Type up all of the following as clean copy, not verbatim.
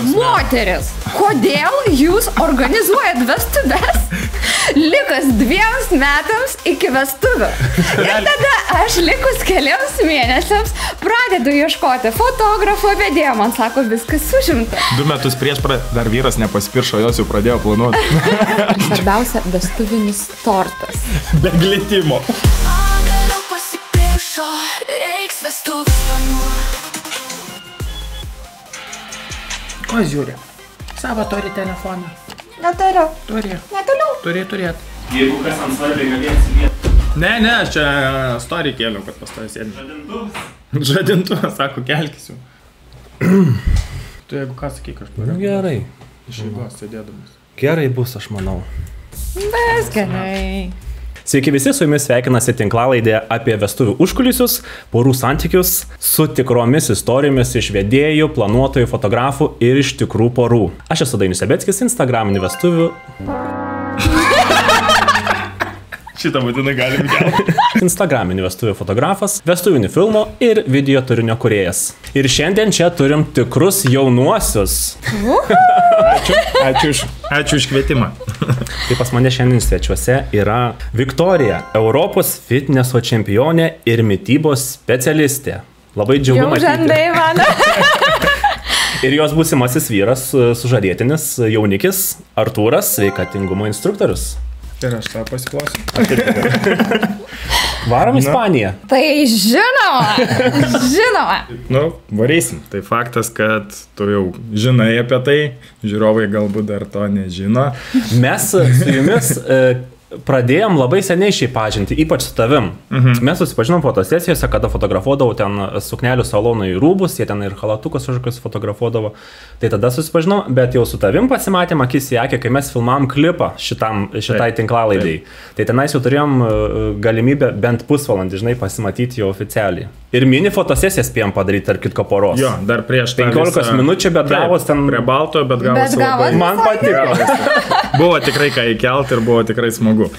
Moteris, kodėl jūs organizuojat vestuves likus 2 metams iki vestuvių? Ir tada aš likus keliams mėnesiams pradedu ieškoti fotografo, vedėjo, man sako, viskas užimta. 2 metus prieš dar vyras nepasipiršo, jos jau pradėjo planuoti. Svarbiausia, vestuvinis tortas. Be glitimo. Ko žiūri? Savo turi telefoną. Neturiu. Turi. Netoliau. Turi turėt. Jeigu kas ant svarbiai galėsi vietų. Ne, aš čia story kėliau, kad pas tavai sėdė. Žadintuvas. Žadintuvas, sako, kelkis jau. Tu jeigu ką sakyk, aš Nu, gerai. iš eigos sėdėdamas. Gerai bus, aš manau. Ves gerai. Sveiki visi, su jumis sveikinasi tinklalaidė apie vestuvių užkulisius, porų santykius su tikromis istorijomis iš vedėjų, planuotojų, fotografų ir iš tikrų porų. Aš esu Dainius Sebeckis, Instagraminių vestuvių. Šitą būtinai galim kelti. Instagraminių vestuvių fotografas, vestuvinių filmų ir video turinio kūrėjas. Ir šiandien čia turim tikrus jaunuosius. Ačiū už kvietimą. Tai pas mane šiandien svečiuose yra Viktorija, Europos fitneso čempionė ir mitybos specialistė. Labai džiugu Jau matyti. žandai mano. Ir jos būsimasis vyras, sužadėtinis jaunikis Artūras, sveikatingumo instruktorius. Ir aš tą pasiklausiu. Varom į Ispaniją. Tai žinoma. Nu, varysim. Tai faktas, kad tu jau žinai apie tai, žiūrovai galbūt dar to nežino. Mes su jumis pradėjom labai seniai šį pažinti, ypač su tavim. Mes susipažinom fotosesijose, kada fotografuodavau ten suknelių salonų į rūbus, jie ten ir halatukus kažkokius fotografuodavo. Tai tada susipažinom, bet jau su tavim pasimatėm akis į akį, kai mes filmavom klipą šitai tinklalaidai. Tai tenais jau turėjom galimybę bent pusvalandį, žinai, pasimatyti jau oficialiai. Ir mini fotosesiją spėjom padaryti, tarp kitko poros. Jo, dar prieš 15 minučių, bet gavos ten... Prie balto, bet gavos gavos Man patiko. Buvo tikrai ką įkelti ir buvo tikrai smagu.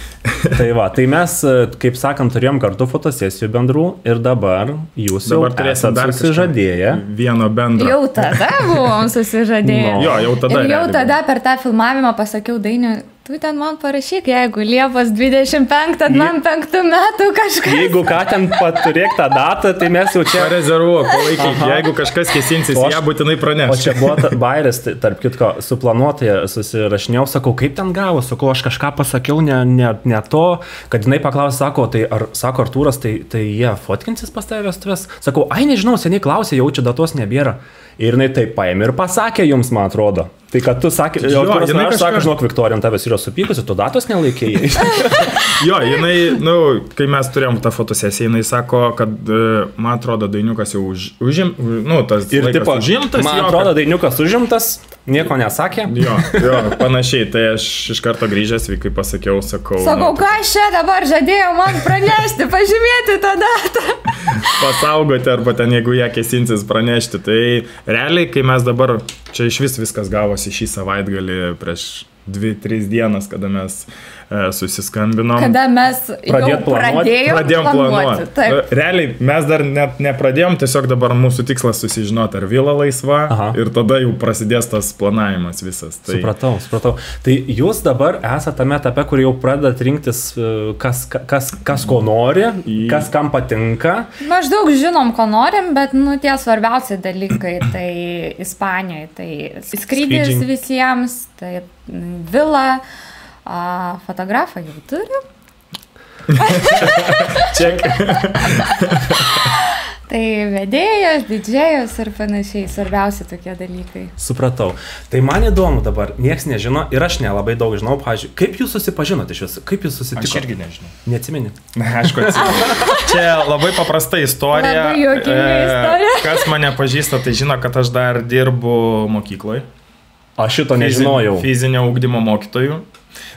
Tai va, tai mes, kaip sakant, turėjom kartu fotosesijų bendrų ir dabar jūs jau turėsim dar susižadėję. Vieno bendro. Jau tada buvom susižadėję. Jo, jau tada. Ir jau realiai tada per tą filmavimą pasakiau Dainiui, tu ten man parašyk, jeigu Liepos 25, man 5 metų kažkas. Jeigu ką ten paturėk tą datą, tai mes jau čia... Rezervuok, palaikyk, jeigu kažkas kesinsis, ją būtinai praneš. O čia buvo bairis, tarp kitko, suplanuotai susirašinėjau, sakau, kaip ten gavo, sakau, aš kažką pasakiau, ne to, kad jinai paklausė, sako, tai sako Artūras, tai jie fotkinsis pas tave vestuvės? Sakau, ai nežinau, seniai klausė, jaučiu datos nebėra. Ir jinai taip paėmė ir pasakė jums, man atrodo. Tai kad tu sakė, aš sako, žinok, Viktorija, tavęs yra supykusi, tu datos nelaikėjai. Jo, jinai, kai mes turėjom tą fotosesiją, jinai sako, kad, man atrodo, Dainiukas jau tas ir laikas tipo, užimtas. Man atrodo, Dainiukas užimtas, nieko nesakė. Jo, panašiai, tai aš iš karto grįžęs, kai pasakiau, sakau, ką aš čia dabar žadėjau man pranešti, pažymėti tą datą. Pasaugoti arba ten, jeigu ją kesinsis, pranešti. Tai realiai, kai mes dabar, čia iš vis viskas gavosi šį savaitgalį prieš 2-3 dienas, kada mes susiskambinom. Kada mes pradėjom planuoti. Realiai, mes dar net nepradėjom, tiesiog dabar mūsų tikslas susižinoti, ar vila laisva. Aha. Ir tada jau prasidės tas planavimas visas. Tai... Supratau. Tai jūs dabar esate tame etape, kur jau pradedat rinktis, kas ko nori, kas kam patinka. Maždaug žinom, ko norim, bet tie svarbiausi dalykai, tai Ispanijoje, tai skrydis visiems, tai vila. Fotografą jau turiu. Ček. Tai vedėjas, didžėjus ir panašiai, svarbiausi tokie dalykai. Supratau. Tai man įdomu dabar, nieks nežino ir aš nelabai daug žinau, pavyzdžiui, kaip jūs susipažinote iš viso, kaip jūs susitikote? Aš irgi nežinau. Neatsimeni? Aišku, atsimenu. Čia labai paprasta istorija. Labai juokinga istorija. Kas mane pažįsta, tai žino, kad aš dar dirbu mokykloje. Aš šito nežinojau. Fizinio ugdymo mokytojų.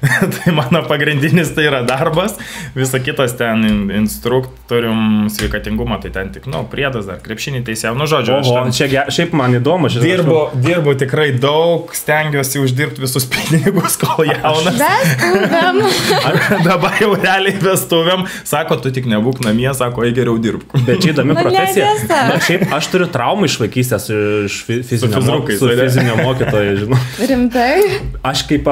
Tai mano pagrindinis tai yra darbas, visa kitas ten instruktorium sveikatingumą, tai ten tik, priedas dar, krepšinį teisėjau, žodžiu. Šiaip man įdomu, dirbu tikrai daug, stengiuosi uždirbti visus pinigus, kol jaunas. Vestuvėm. Dabar jau realiai vestuvėm, sako, tu tik nebūk namie, sako, geriau dirbk. Bet čia įdomi profesija. Na, šiaip aš turiu traumą iš vaikystės, iš fizinio mokytojo, žinau. Rimtai? Aš kaip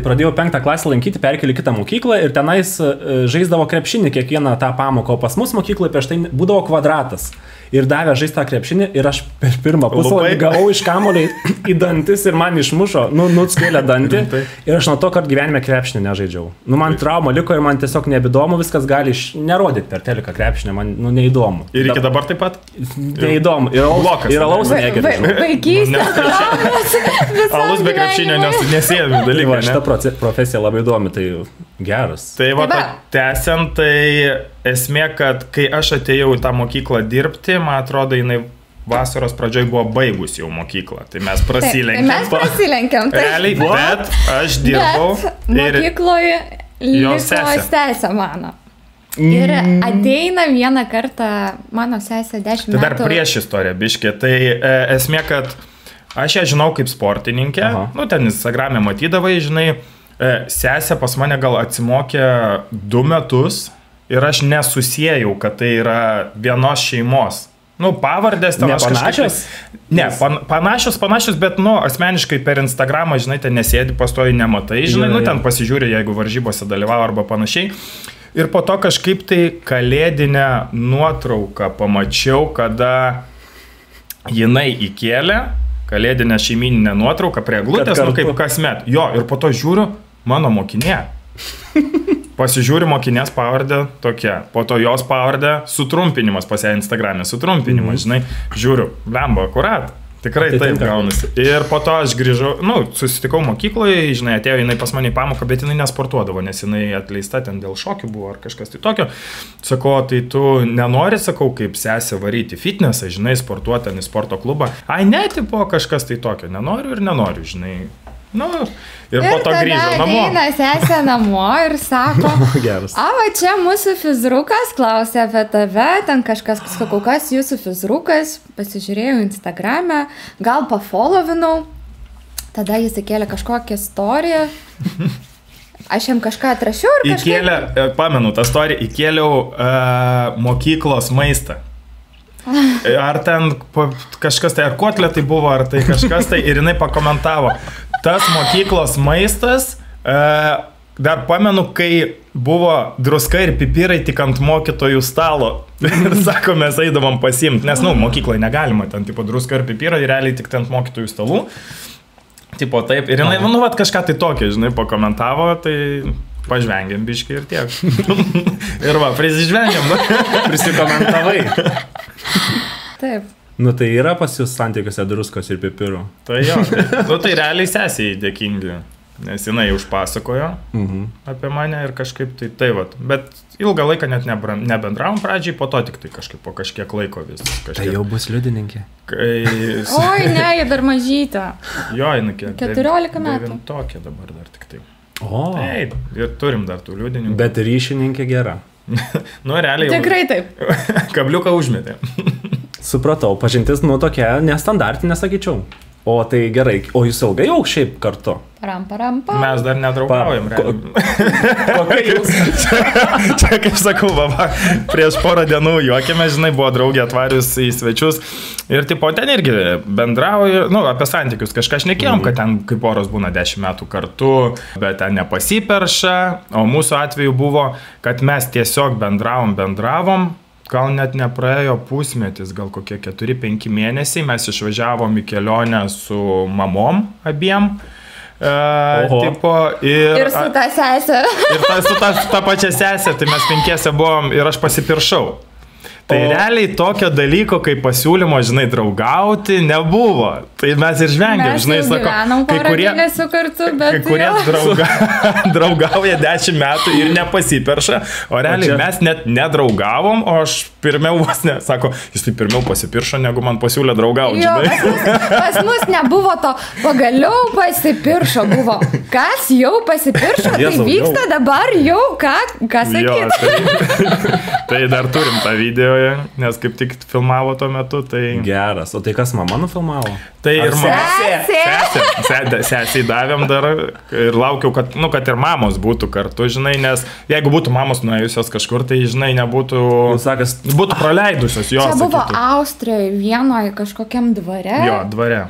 pradėjau 5 klasę lankyti, perkeli kitą mokyklą ir tenais žaisdavo krepšinį kiekvieną tą pamoką, o pas mus mokykloje prieš tai būdavo kvadratas. Ir davė žaisti tą krepšinį ir aš per pirmą pusvalandį gavau iš kamuolį į dantis ir man išmušo, nuskėlė dantį ir aš nuo to, kad gyvenime krepšinį nežaidžiau. Man trauma liko ir man tiesiog nebeįdomu, viskas gali nerodyti per teleką krepšinį, man neįdomu. Ir iki dabar taip pat? Neįdomu. Ir alaus negeriu. Vaikystės traumas. Alus be krepšinio nesėjami dalykai. Šitą profesiją labai įdomi, tai geras. Tai tęsiant, tai esmė, kad kai aš atėjau į tą mokyklą dirbti, man atrodo, jinai vasaros pradžioj buvo baigus jau mokyklą. Tai mes prasilenkėm. Realiai, bet aš dirbau. Mokykloje liko sesė mano. Ir ateina vieną kartą mano sesė 10 metų. Tai dar prieš istoriją, biškė. Tai esmė, kad aš ją žinau kaip sportininkė. Ten Instagram'e matydavai, žinai, sesė pas mane gal atsimokė 2 metus. Ir aš nesusijau, kad tai yra vienos šeimos. Pavardės ten aš panašios? Ne, panašios, bet, asmeniškai per Instagramą, žinai, ten nesėdi, pastoji nematai, žinai, ten pasižiūrė, jeigu varžybose dalyvavo arba panašiai. Ir po to kažkaip tai kalėdinę nuotrauką pamačiau, kada jinai įkėlė, kalėdinę šeimininę nuotrauką prie eglutės, kaip kasmet. Jo, ir po to žiūriu, mano mokinė. Pasižiūri mokinės pavardę tokia, po to jos pavardę sutrumpinimas pas ją Instagram'e, sutrumpinimas, žinai, žiūriu, lemba, akurat, tikrai taip gaunasi. Ir po to aš grįžau, susitikau mokykloje, žinai, atėjo jinai pas mane į pamoką, bet jinai nesportuodavo, nes jinai atleista ten dėl šokių buvo ar kažkas tai tokio. Sakau, tai tu nenori, sakau, kaip sesė varyti fitnesą, žinai, sportuoti į sporto klubą. Ai, ne, tipo kažkas tai tokio, nenoriu, žinai. Ir po to grįžau namo. Ir tada ateina sesė namo ir sako, va čia mūsų fizrukas, klausė apie tave, ten kažkas, sakau, kas jūsų fizrukas, pasižiūrėjau Instagram'e, gal pafollovinau, tada jis įkėlė kažkokią istoriją, aš jam kažką atrašiau ir kažkaip... Pamenu tą istoriją, įkėliau mokyklos maistą. Ar ten kažkas tai, ar kotletai buvo, ar tai kažkas tai, ir jinai pakomentavo. Tas mokyklos maistas, dar pamenu, kai buvo druska ir pipirai tik ant mokytojų stalo. Ir sako, mes eidavom pasiimti, nes, mokykloje negalima, ten, tipo, druska ir pipirai, realiai tik ant mokytojų stalų. Tipo, taip, ir jinai, kažką tai tokio, žinai, pakomentavo, tai pažvengiam biškai ir tiek. Ir prisižvengiam, prisikomentavai. Taip. Tai yra pas jūs santykiuose druskos ir pipirų. Tai jo, tai realiai sesiai dėkingi, nes jinai užpasakojo apie mane ir kažkaip tai vat. Bet ilgą laiką net nebendravom pradžiai, po to tik tai kažkaip po kažkiek laiko vis. Tai jau bus liudininkė. Oi, ne, jie dar mažytė. Jo, jinai 14 metų. Tokia dabar dar tik tai. O. Taip, ir turim dar tų liudininkų. Bet ryšininkė gera. Realiai. Tikrai taip. Kabliuką užmetė. Supratau, pažintis tokia nestandartinė, sakyčiau. O tai gerai, o jūs ilgai jau šiaip kartu? Param. Mes dar nedraugaujam. Kokia jūs? Čia, kaip sakau, prieš porą dienų juokėme, žinai, buvo draugė atvarius į svečius. Ir tipo, ten irgi bendrauju, apie santykius kažką šnekėjom, kad ten kaip poros būna 10 metų kartu, bet ten nepasiperša. O mūsų atveju buvo, kad mes tiesiog bendravom. Gal net nepraėjo pusmetis, gal kokie 4-5 mėnesiai, mes išvažiavom į kelionę su mamom abiem. Tipo, ir su ta sesė. Ir su ta pačia sesė, tai mes 5 buvom ir aš pasipiršau. Tai realiai tokio dalyko, kaip pasiūlymo, žinai, draugauti, nebuvo. Tai mes ir žvengiam, Mes žinai, jau sako, gyvenom porą mėnesių kartu, bet kai kurie jo. draugauja 10 metų ir nepasiperša, o realiai mes net nedraugavom, o aš pirmiau vos ne, sako, jis tai pirmiau pasipiršo, negu man pasiūlė draugauti, Jo, žinai. pas mus nebuvo to, pagaliau pasipiršo, buvo. Kas jau pasipiršo, tai Jėzau, vyksta jau. dabar jau, ką Jo, sakyti. tai dar turim tą video, nes kaip tik filmavo tuo metu, tai... Geras. O tai kas mama nufilmavo? Tai ir Sesė. sesiai davėm dar ir laukiau, kad, nu, kad ir mamos būtų kartu, žinai, nes jeigu būtų mamos nuėjusios kažkur, tai, žinai, nebūtų... Sakas, Būtų praleidusios jos. Čia buvo sakytų. Austrijoje vienoje kažkokiam dvare. Jo, dvare.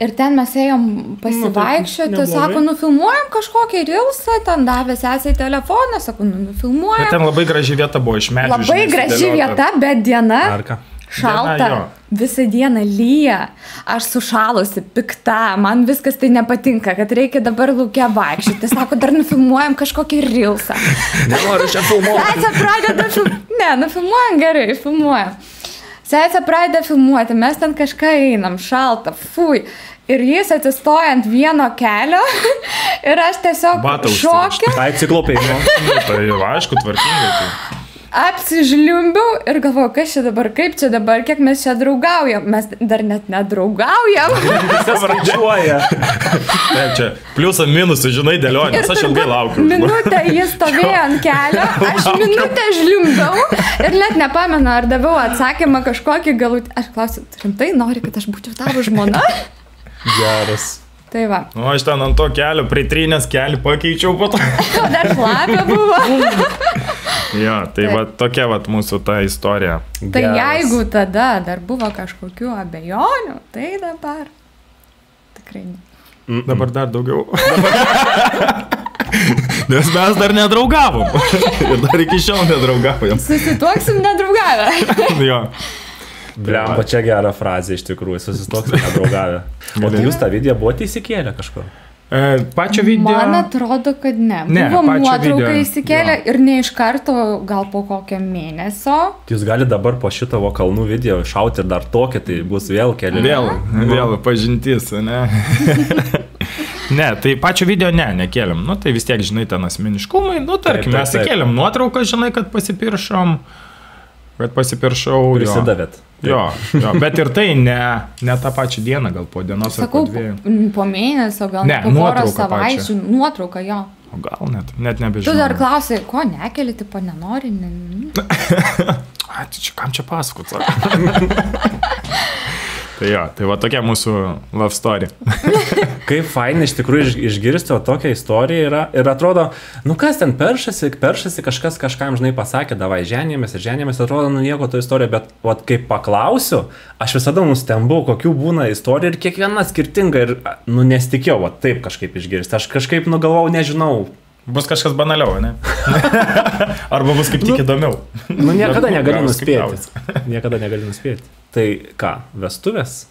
Ir ten mes ėjom pasivaikščioti, neblogai. sako, nufilmuojam kažkokį rilsą, ten davė sesiai telefoną, sako, Bet nufilmuojam. ten labai graži vieta buvo iš medžių. Labai žinai, graži sudėliota. vieta, bet diena Arka. šalta. Diena, jo. Visą dieną lyja. Aš sušalusi, pikta, man viskas tai nepatinka, kad reikia dabar laukia vaikščioti. Sako, dar nufilmuojam kažkokį rilsą. Nenoriu čia filmuoti. Sesė pradeda filmuoti. Ne, nufilmuojam gerai, filmuojam. Sesė pradeda filmuoti, mes ten kažką einam, šalta, fui. Ir jis atsistoja ant vieno kelio ir aš tiesiog Batą šokė, Tai ciklopai. Nu, tai jau aišku, tvarkingai. Tai. apsižliumbiau ir galvoju, kas čia dabar, kaip čia dabar, kiek mes čia draugaujam. Mes dar net nedraugaujam. Viskas skaičiuoja. Tai čia pliusą minusą, žinai, dėlioju, nes aš ilgai laukiu. Minutę jis stovėjo ant kelio, aš minutę žliumbiau ir net nepamenu, ar daviau atsakymą kažkokį galutinį. Aš klausiu, rimtai nori, kad aš būčiau tavo žmona? Geras. Tai va, Nu, aš ten ant to kelio, pritrynęs kelį pakeičiau po to. dar šlapia buvo. Jo, tai va tokia va mūsų ta istorija. Tai jeigu tada dar buvo kažkokių abejonių, tai dabar tikrai ne. Dabar dar daugiau. Nes mes dar nedraugavom. Ir dar iki šiol nedraugavom. Susituoksim nedraugavę. Jo. Blemba, čia gera frazė iš tikrųjų, susistoksim nedraugavę. O tai jūs tą video buvote įsikėlę kažkur? Pačio video. Man atrodo, kad ne. Ne, Buvo pačio nuotrauka video, įsikėlę jo. ir ne iš karto, gal po kokio mėnesio. Tai jūs galite dabar po šitavo kalnų video šauti ir dar tokį, tai bus vėl keli. Vėl pažintis, ne? Ne, tai pačio video nekėlėm. Nu, tai vis tiek, žinai, ten asmeniškumai. Nu, tarkim, Taip, taip, mes taip. įkėlėm nuotrauką, žinai, kad pasipiršom. Kad pasipiršau. Prisidavėt. Jo, bet ir tai ne tą pačią dieną, gal po dienos ar po Sakau, dviejų. po mėnesio, gal Ne, po porą nuotrauką savaičių. Nuotrauką jo. O gal net nebežinau. Tu dar klausai, ko nekeli, tipo nenori. Ai, tai čia kam čia pasakot, sako. Tai jo, tai va tokia mūsų love story. Kaip fainai iš tikrųjų išgirsti, o tokia istorija yra. Ir atrodo, nu kas ten peršasi, kažkas kažkam, žinai, pasakė, davai ženėmės, atrodo, nu nieko to istorija, bet vat, kaip paklausiu, aš visada nustembu, kokių būna istorija ir kiekviena skirtinga ir, nu, nesitikėjau, vat, taip kažkaip išgirsti. Aš kažkaip nugalvau, nežinau. Bus kažkas banaliau, ne? Arba bus kaip tik įdomiau. Nu, niekada negali Gaunas kaip nuspėti. Niekada negali nuspėti. Tai ką, vestuvės?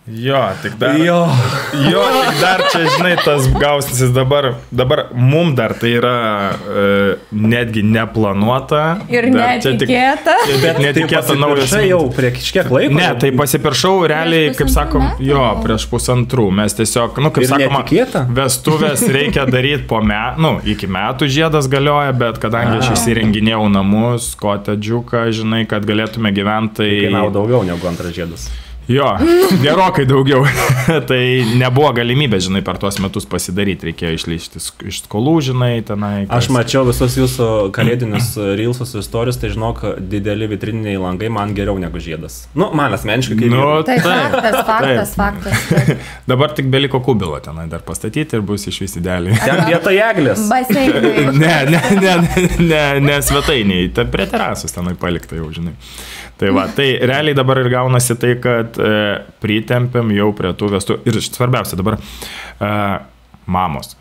Jo, tik dar. Jo. Jo, tik dar čia, žinai, tas gausis dabar mum dar tai yra netgi neplanuota. Ir dar čia tik- netikėta. Bet netikėta naujas. Čia jau prie kiek laiko? Ne, tai pasipiršau realiai, Prieš kaip sakom, pusantrų metų? jo, prieš pusantrų. Mes tiesiog, nu, kaip Ir sakoma, netikėta? vestuvės reikia daryti po metų, nu, iki metų žiedas galioja, bet kadangi aš įsirenginėjau namus, kotedžiuką, žinai, kad galėtume gyventi, Kainavo tai... daugiau negu antras žiedas. Jo, gerokai daugiau. Tai nebuvo galimybė, žinai, per tuos metus pasidaryti, reikėjo išlyšti iš skolų, žinai, tenai. Aš mačiau visus jūsų kalėdinius reelsus istorijus, tai žinok, dideli vitrininiai langai man geriau negu žiedas. Nu, man asmeniškai kaip... Nu, Tai taip. faktas. Dabar tik beliko kubilą tenai dar pastatyti ir bus iš vis idealiai. Ten vieta eglės. Baseinai. Ne svetainiai, ten prie terasos tenai palikta jau, žinai. Tai va, tai realiai dabar ir gaunasi tai, kad pritempiam jau prie tų vestų. Ir svarbiausia dabar, mamos.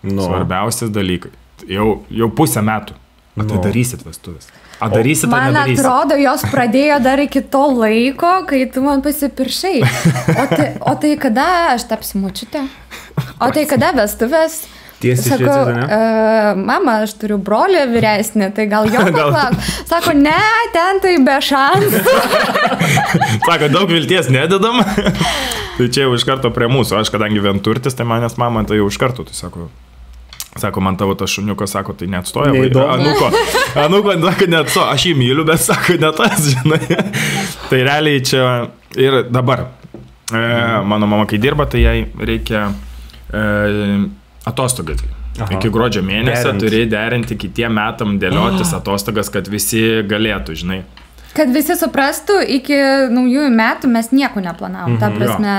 Nu. Svarbiausias dalykai. Jau pusę metų. O tai Nu. darysit vestuvės. A darysit, ar Man nedarysit? atrodo, jos pradėjo dar iki to laiko, kai tu man pasipiršai. O tai kada aš tapsiu močiutė? O tai kada vestuvės? Tiesiai Sakau, šviesiai, ne? Mama, aš turiu brolį vyresnį, tai gal jo paklaus. Sako, ne, ten tai be šansų. Sako, daug vilties nededam. Tai čia jau iš karto prie mūsų. Aš kadangi vienturtis, tai manęs mama, tai jau iš karto, tai sako, man tavo tas šuniukas, sako, tai neatstoja. Anuko, sako, neatstoja. Aš jį myliu, bet sako, ne tas, žinai. Tai realiai čia ir dabar. Mano mama, kai dirba, tai jai reikia atostogas. Iki gruodžio mėnesio turi derinti kitiem metam dėliotis atostogas, kad visi galėtų, žinai. Kad visi suprastų, iki naujųjų metų mes nieko neplanavom. Ta prasme,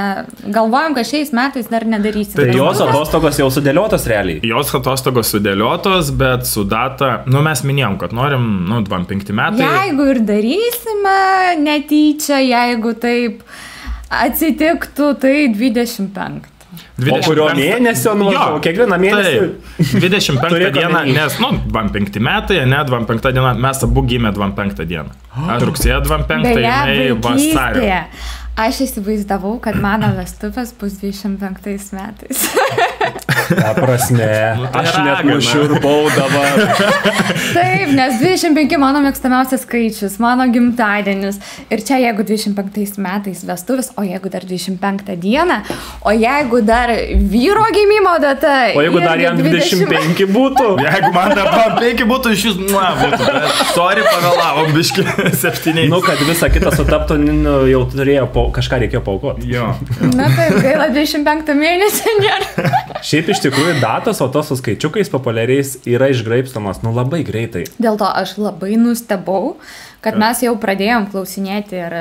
galvojom, kad šiais metais dar nedarysim. Tai jos atostogos jau sudėliotos realiai? Jos atostogos sudėliotos, bet su data, mes minėjom, kad norim, 25 metai. Jeigu ir darysime netyčia, jeigu taip atsitiktų, tai 25. O kurio mėnesio, kiekvieną mėnesį? Taip, 25 dieną, nes, 25 metai, ne, 25 diena, mes abu gimė 25 dieną. Aš rugsėjo 25, jinai vasario. Aš įsivaizdavau, kad mano vestuvės bus 25 metais. Ta prasme, aš net nušiurpau dabar. Taip, nes 25 mano mėgstamiausias skaičius, mano gimtadienis. Ir čia jeigu 25 metais vestuvės, o jeigu dar 25 dieną, o jeigu dar vyro gimimo data. O jeigu dar jam 25 būtų? Jeigu man dar 25 būtų, iš jūs, būtų. Sorry, pavėlavom biškį 7. Kad visa kita sutaptų, jau turėjo kažką reikėjo paaukoti. Jo. Na taip, gaila 25 mėnesį nėra. Šiaip iš tikrųjų datos, o tos su skaičiukais populiariais yra išgraipstamos, labai greitai. Dėl to aš labai nustebau, kad mes jau pradėjom klausinėti ir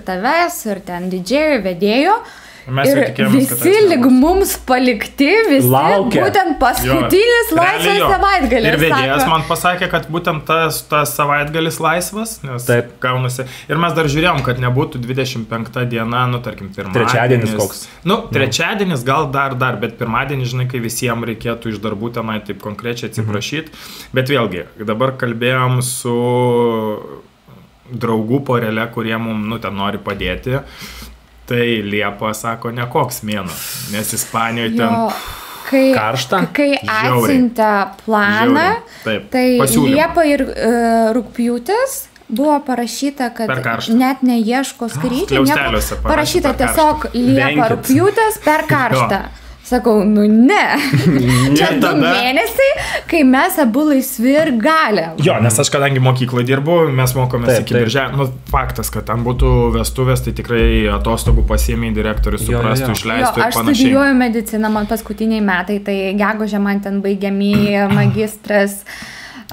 tavęs, ir ten didžėjų, vedėjų. Ir visi lyg mums palikti, visi laukia. Būtent paskutinis laisvas savaitgalis. Ir vedėjas man pasakė, kad būtent tas savaitgalis laisvas, nes taip gaunasi. Ir mes dar žiūrėjom, kad nebūtų 25 diena, tarkim, pirmadienis. Trečiadienis koks? Trečiadienis gal dar, bet pirmadienis, žinai, kai visiems reikėtų iš darbų tenai taip konkrečiai atsiprašyti. Bet vėlgi, dabar kalbėjom su draugų porelė, kurie mums, ten nori padėti. Tai Liepa, sako, nekoks mėnuo, nes Ispanijoje ten karšta. Kai atsiuntė planą, tai Liepa ir rugpjūtis buvo parašyta, kad net neieško skrydžių, parašyta tiesiog Liepa rugpjūtis per karštą. Sakau, ne. Čia 2 mėnesiai, kai mes abu laisvi ir galim. Jo, nes aš kadangi mokykloje dirbu, mes mokomės iki birželio. Faktas, kad ten būtų vestuvės, tai tikrai atostogų pasiėmė direktorius, suprastų, išleistų ir panašiai. Aš studijuoju mediciną, man paskutiniai metai, tai gegužę man ten baigiami magistras.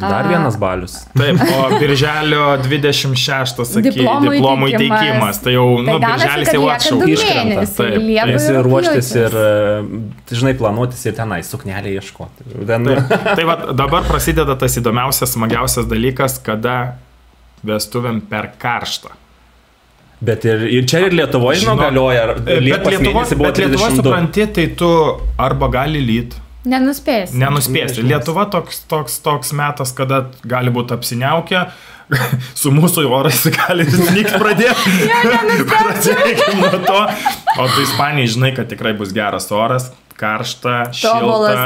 Dar vienas balius. Taip, o birželio 26, diplomų įteikimas. Tai jau, birželis jau iškrenta. Taip, esi ruoštis ir, žinai, planuotis ir tenai suknelį ieškoti. Tai va, dabar prasideda tas įdomiausias, smagiausias dalykas, kada vestuvėm per karštą. Bet ir čia ir Lietuvoje, galioja. Bet Lietuvoje, supranti, tai tu arba gali lyt. Nenuspėsi. Lietuva toks metas, kada gali būti apsiniaukę, su mūsų orais gali snykt pradėti. Pradėkim nuo to. O tai Ispanijai žinai, kad tikrai bus geras oras, karšta, šilta.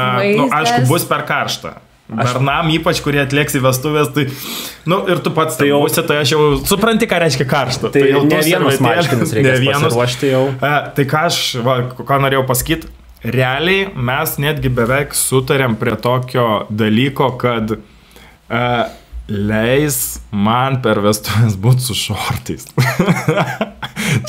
Aišku, bus per karšta. Bernam, ypač, kurie atlieks į vestuvės, tai, ir tu pats tai jausi, tai aš jau supranti, ką reiškia karšta. Tai jau ne vienas marškinis reikia pasiruošti jau. Tai ką norėjau pasakyti, realiai mes netgi beveik sutarėm prie tokio dalyko, kad leis man per vestuvės būti su šortais.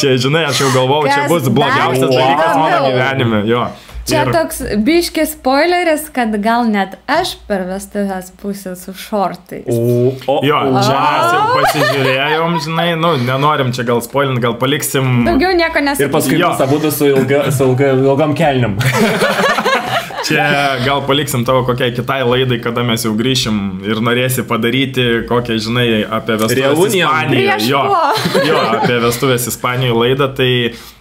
Čia, žinai, aš jau galvojau, čia bus blogiausias dalykas mano gyvenime. Jo. Čia toks biškis spoileris, kad gal net aš per vestuvės būsiu su šortais. Jo, čia mes jau pasižiūrėjom, žinai, nenorim čia gal spoilint, gal paliksim. Daugiau nieko nesakysim. Ir paskui mes abudu su ilgam kelniam. Čia gal paliksim tavo kokiai kitai laidai, kada mes jau grįšim ir norėsi padaryti kokią, žinai, apie vestuvės Ispanijoje. Jo, apie vestuvės Ispanijoje laidą, tai...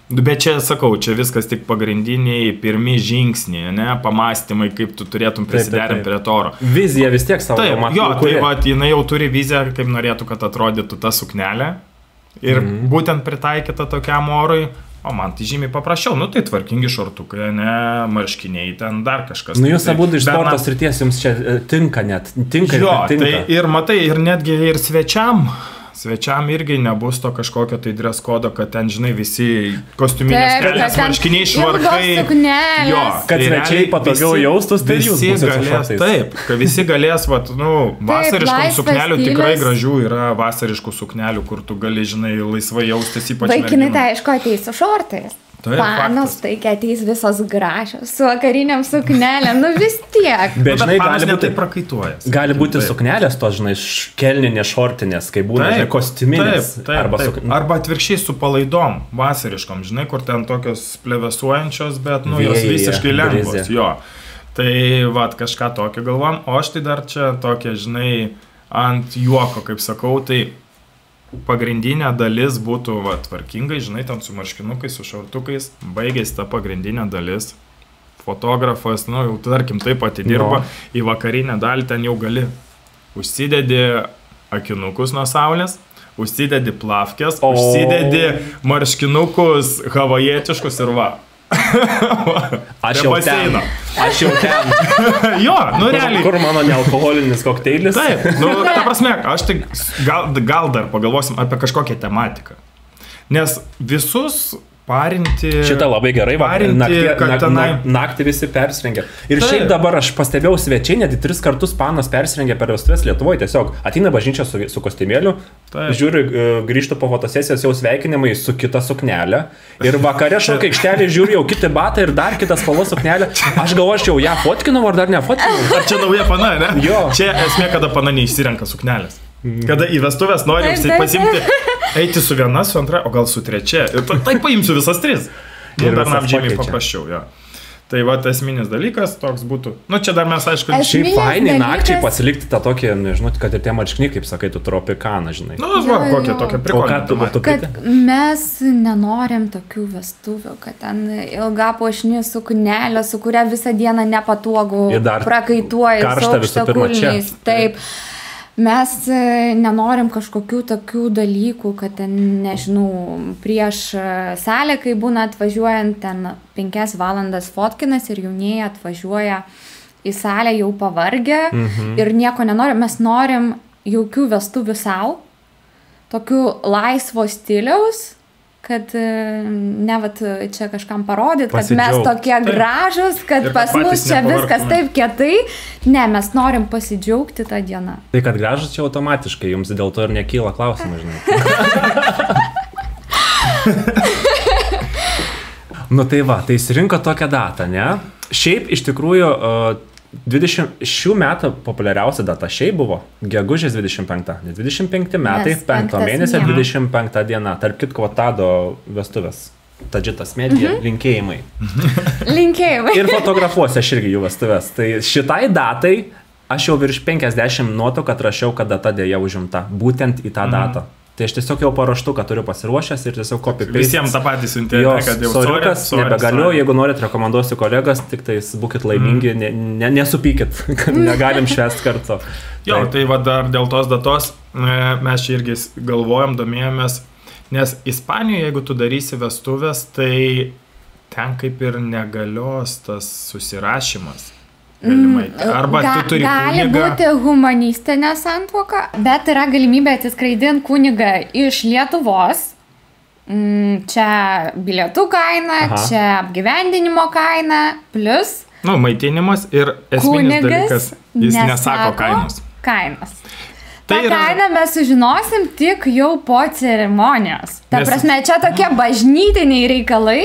Bet čia, sakau, čia viskas tik pagrindiniai pirmi žingsniai, ne, pamastymai, kaip tu turėtum prisiderinti prie to oro. Vizija vis tiek savo. Jo, tai va, jinai jau turi viziją, kaip norėtų, kad atrodytų ta suknelė. Ir būtent pritaikyta tokiam orui. O man tai žymiai paprasčiau, nu tai tvarkingi šortukai, ne marškiniai, ten dar kažkas. Nu jūs tai, abu iš bet sporto man- srities jums čia tinka net. Tinka Jo, ir tinka. tai ir matai, ir netgi ir svečiam irgi nebus to kažkokio tai dress kodo, kad ten, žinai, visi kostiuminės Taip, kelnės, kad ten marškiniai, ilgos švarkai. suknelės. Jo, Kad tai svečiai realiai patogiau jaustųs, tai jūs visi būsit su galės, šortais. taip, kad visi galės, vat, nu, vasariškų laisvas suknelių tikrai stilius. gražių yra vasariškų suknelių, kur tu gali, žinai, laisvai jaustis, ypač Vaikinai merginų. tai aišku ateis su šortais. Taip, Panos faktas. tai ateis visos gražios, su vakariniam suknelėm, nu vis tiek. Bet žinai, panas gali ne būti, taip prakaituojas. gali būti Taip. suknelės tos, žinai, kelninės, šortinės, kai būna, žinai, kostiuminės. Arba atvirkščiai su palaidom, vasariškom, žinai, kur ten tokios plevesuojančios, bet, nu, jos Vėjyje, visiškai lengvos. brizė. Jo. Tai, vat, kažką tokio galvom, o aš tai dar čia tokia, žinai, ant juoko, kaip sakau, tai pagrindinė dalis būtų, va, tvarkingai, žinai, ten su marškinukais, su šortukais, baigėsi ta pagrindinė dalis. Fotografas, nu, jau tarkim, taip atidirba, į vakarinę dalį ten jau gali. Užsidedi akinukus nuo saulės, užsidedi plavkės, užsidedi marškinukus havajietiškus ir va. Aš Prie jau baseino. ten. Aš jau ten. Jo, nu realiai. Kur mano nealkoholinis kokteilis? Taip, nu, ta prasme, aš tai gal dar pagalvosim apie kažkokią tematiką. Nes visus parinti... Šitą labai gerai, parinti, kad tenai... naktį visi persirengia. Ir Taip. šiaip dabar aš pastebėjau svečiai, net 3 kartus panas persirengia per vestuves Lietuvoje, tiesiog ateina bažnyčia su kostiumėliu, Taip. žiūri, grįžta po fotosesijos, jau sveikinimai su kita suknelė ir vakare šoka aikštelė, žiūri jau kiti batai ir dar kitas spalvos suknelė. Aš galvoju, aš jau ją fotkinau ar dar nefotkinau. Ar čia nauja pana, ne? Jo. Čia esmė, kada pana neįsirenka suknelės. Kada į vestuvės nori Taip, taip, pasimti, eiti su viena, su antra, o gal su trečia. Ir tai paimsiu visas 3. Ir Ir dar visas žymiai pakeičia. paprasčiau, jo. Tai va, esminis dalykas toks būtų. Nu, čia dar mes, aišku, Aš- Šiaip Esminis fainai dalykas- nakčiai pasilikti tą tokį, nežinau, kad ir tie marškiniai, kaip sakai, tu tropikaną, žinai. nu, va, Jo, kokia jo. tokia O ką prikolinė tu būtų? Kad mes nenorim tokių vestuvių, kad ten ilga puošni suknelė, su kuria visą dieną nepatogu Ir dar prakaituoji su karšta visų pirma čia. aukštakulniais. Taip. Mes nenorim kažkokių tokių dalykų, kad ten, nežinau, prieš salę, kai būna atvažiuojant, ten 5 valandas fotkinas ir jaunieji atvažiuoja į salę jau pavargę ir nieko nenorim. Mes norim jokių vestuvių savo, tokių laisvo stiliaus, kad ne vat čia kažkam parodyt, kad mes Pasidžiaugt. tokie Taip. gražus, kad Ir kad pas mus patys čia viskas nepavargtume. taip kietai. Ne, mes norim pasidžiaugti tą dieną. Tai kad gražus čia automatiškai, jums dėl to ir nekyla klausimų, žinai. Nu tai va, tai įsirinko tokią datą, ne? Šiaip iš tikrųjų šių metų populiariausia data šiaip buvo gegužės 25. Ne 25 metai, Nes 5 penktas mėnesio mėnuo. 25 diena. Tarp kitko Tado vestuvės. Tadžitas medija, linkėjimai. Linkėjimai. Ir fotografuosiu aš irgi jų vestuvės. Tai šitai datai aš jau virš 50 nuotrauką atrašiau, kad data dėja užimta. Būtent į tą datą. Tai aš tiesiog jau paraštuką turiu pasiruošęs ir siuog copy-paste. Visiems tą patį siuntė, Jos, kad jau soriukas, nebegaliu, jeigu norit, rekomenduosiu kolegas, tik tais būkit laimingi, nesupykit, kad negalim švęsti kartu. Jo, tai va dar dėl tos datos mes čia irgi galvojom, domėjomės, nes Ispanijoje, jeigu tu darysi vestuvės, tai ten kaip ir negalios tas susirašymas. Galimai. Arba tu turi gali kunigą. būti humanistinė santuoka, bet yra galimybė atsiskraidinti kunigą iš Lietuvos. Čia bilietų kaina, Aha. čia apgyvendinimo kaina, plus Nu, maitinimas ir esminis dalykas, kunigas jis nesako kainos. Kainos. Tai Ta yra- kaina mes sužinosim tik jau po ceremonijos. Ta Nes- prasme, čia tokie bažnytiniai reikalai,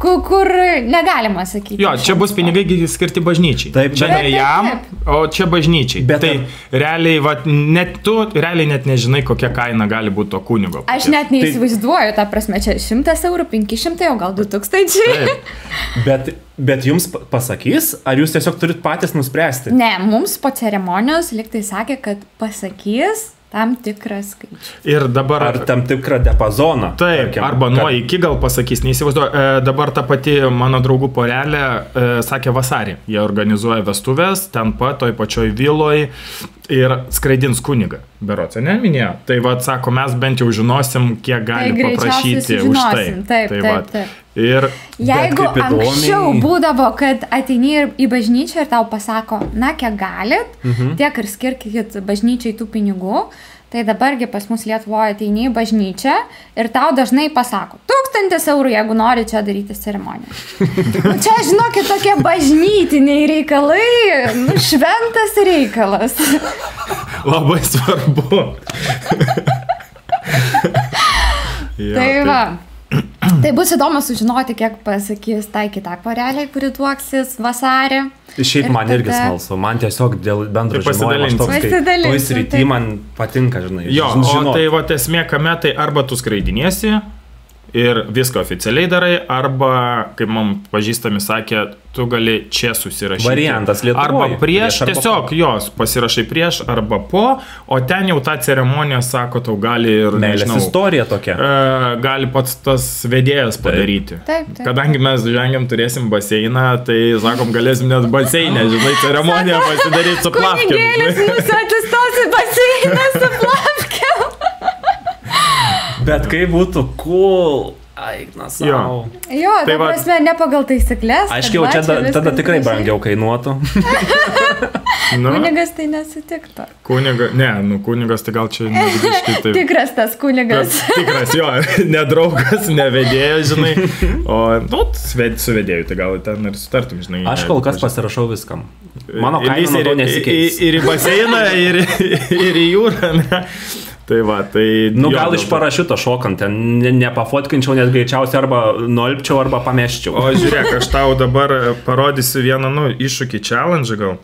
kur negalima sakyti. Jo, čia bus pinigai skirti bažnyčiai. Taip, čia bet- ne taip, jam, taip. o čia bažnyčiai. Bet- tai realiai, va, tu realiai net nežinai, kokia kaina gali būti to kunigo. Aš net neįsivaizduoju, ta prasme, čia 100 eurų, 500, o gal 2000. Taip. Bet jums pasakys, ar jūs tiesiog turit patys nuspręsti? Ne, mums po ceremonijos liktai sakė, kad pasakys tam tikrą skaičių. Ir dabar... Ar tam tikrą diapazoną? Taip, tarkim, arba kad- nuo iki gal pasakys, neįsivaizduoju. Dabar ta pati mano draugų porelė sakė vasarį. Jie organizuoja vestuvės, ten pat, toj pačioj viloj. ir skraidins kunigą. Berots, neminėjo. Tai vad, sako, mes bent jau žinosim, kiek gali paprašyti už tai. Taip. Ir jeigu anksčiau būdavo, kad ateini į bažnyčią ir tau pasako, na, kiek galit, tiek ir skirkit bažnyčiai tų pinigų, tai dabargi pas mus Lietuvoje ateini į bažnyčią ir tau dažnai pasako 1000 eurų, jeigu nori čia daryti ceremoniją. Čia, žinokit, tokie bažnytiniai reikalai, šventas reikalas. Labai svarbu. Tai va. Tai bus įdomu sužinoti, kiek pasakys tai kita porelė, kuri tuoksis vasarį. Šiaip man irgi smalsu, man tiesiog dėl bendro žinojimo, toj srity man patinka, žinai. Jo, o tai va esmė kame, tai arba tu skraidiniesi ir viską oficialiai darai, arba, kaip man pažįstami sakė, tu gali čia susirašyti. Variantas Lietuvoje. Arba prieš, tiesiog jos pasirašai prieš, arba po, o ten jau tą ceremoniją, sako, tau gali ir, nežinau, istorija tokia. Gali pats tas vedėjas padaryti. Taip. Kadangi mes žengiam, turėsim baseiną, tai, sakom, galėsim net baseinę, žinai, ceremoniją pasidaryti su plafkėm. Kunigėlis mūsų atsistos į baseiną su plafkėm. Bet kaip būtų cool, aigna savo. Jo, tai prasme, ne pagal taisyklės. Aiškiau, čia tada tikrai brangiau kainuotų. Kunigas tai nesutiktų. Kunigas tai gal čia neviškai taip. Tikras tas kunigas. Tikras, jo, nedraugas, nevedėjas, žinai. O, su vedėju, tai gal ten ir sutartum, žinai. Aš kol kas pasirašau viskam. Mano kaina nuo to nesikeis. Ir į baseiną, ir į jūrą, ne? Tai va, tai... Gal iš parašiuto šokant, ten nepafotkinčiau, net greičiausiai arba nolpčiau, arba pameščiau. O žiūrėk, aš tau dabar parodysiu vieną, iššūkį challenge gal,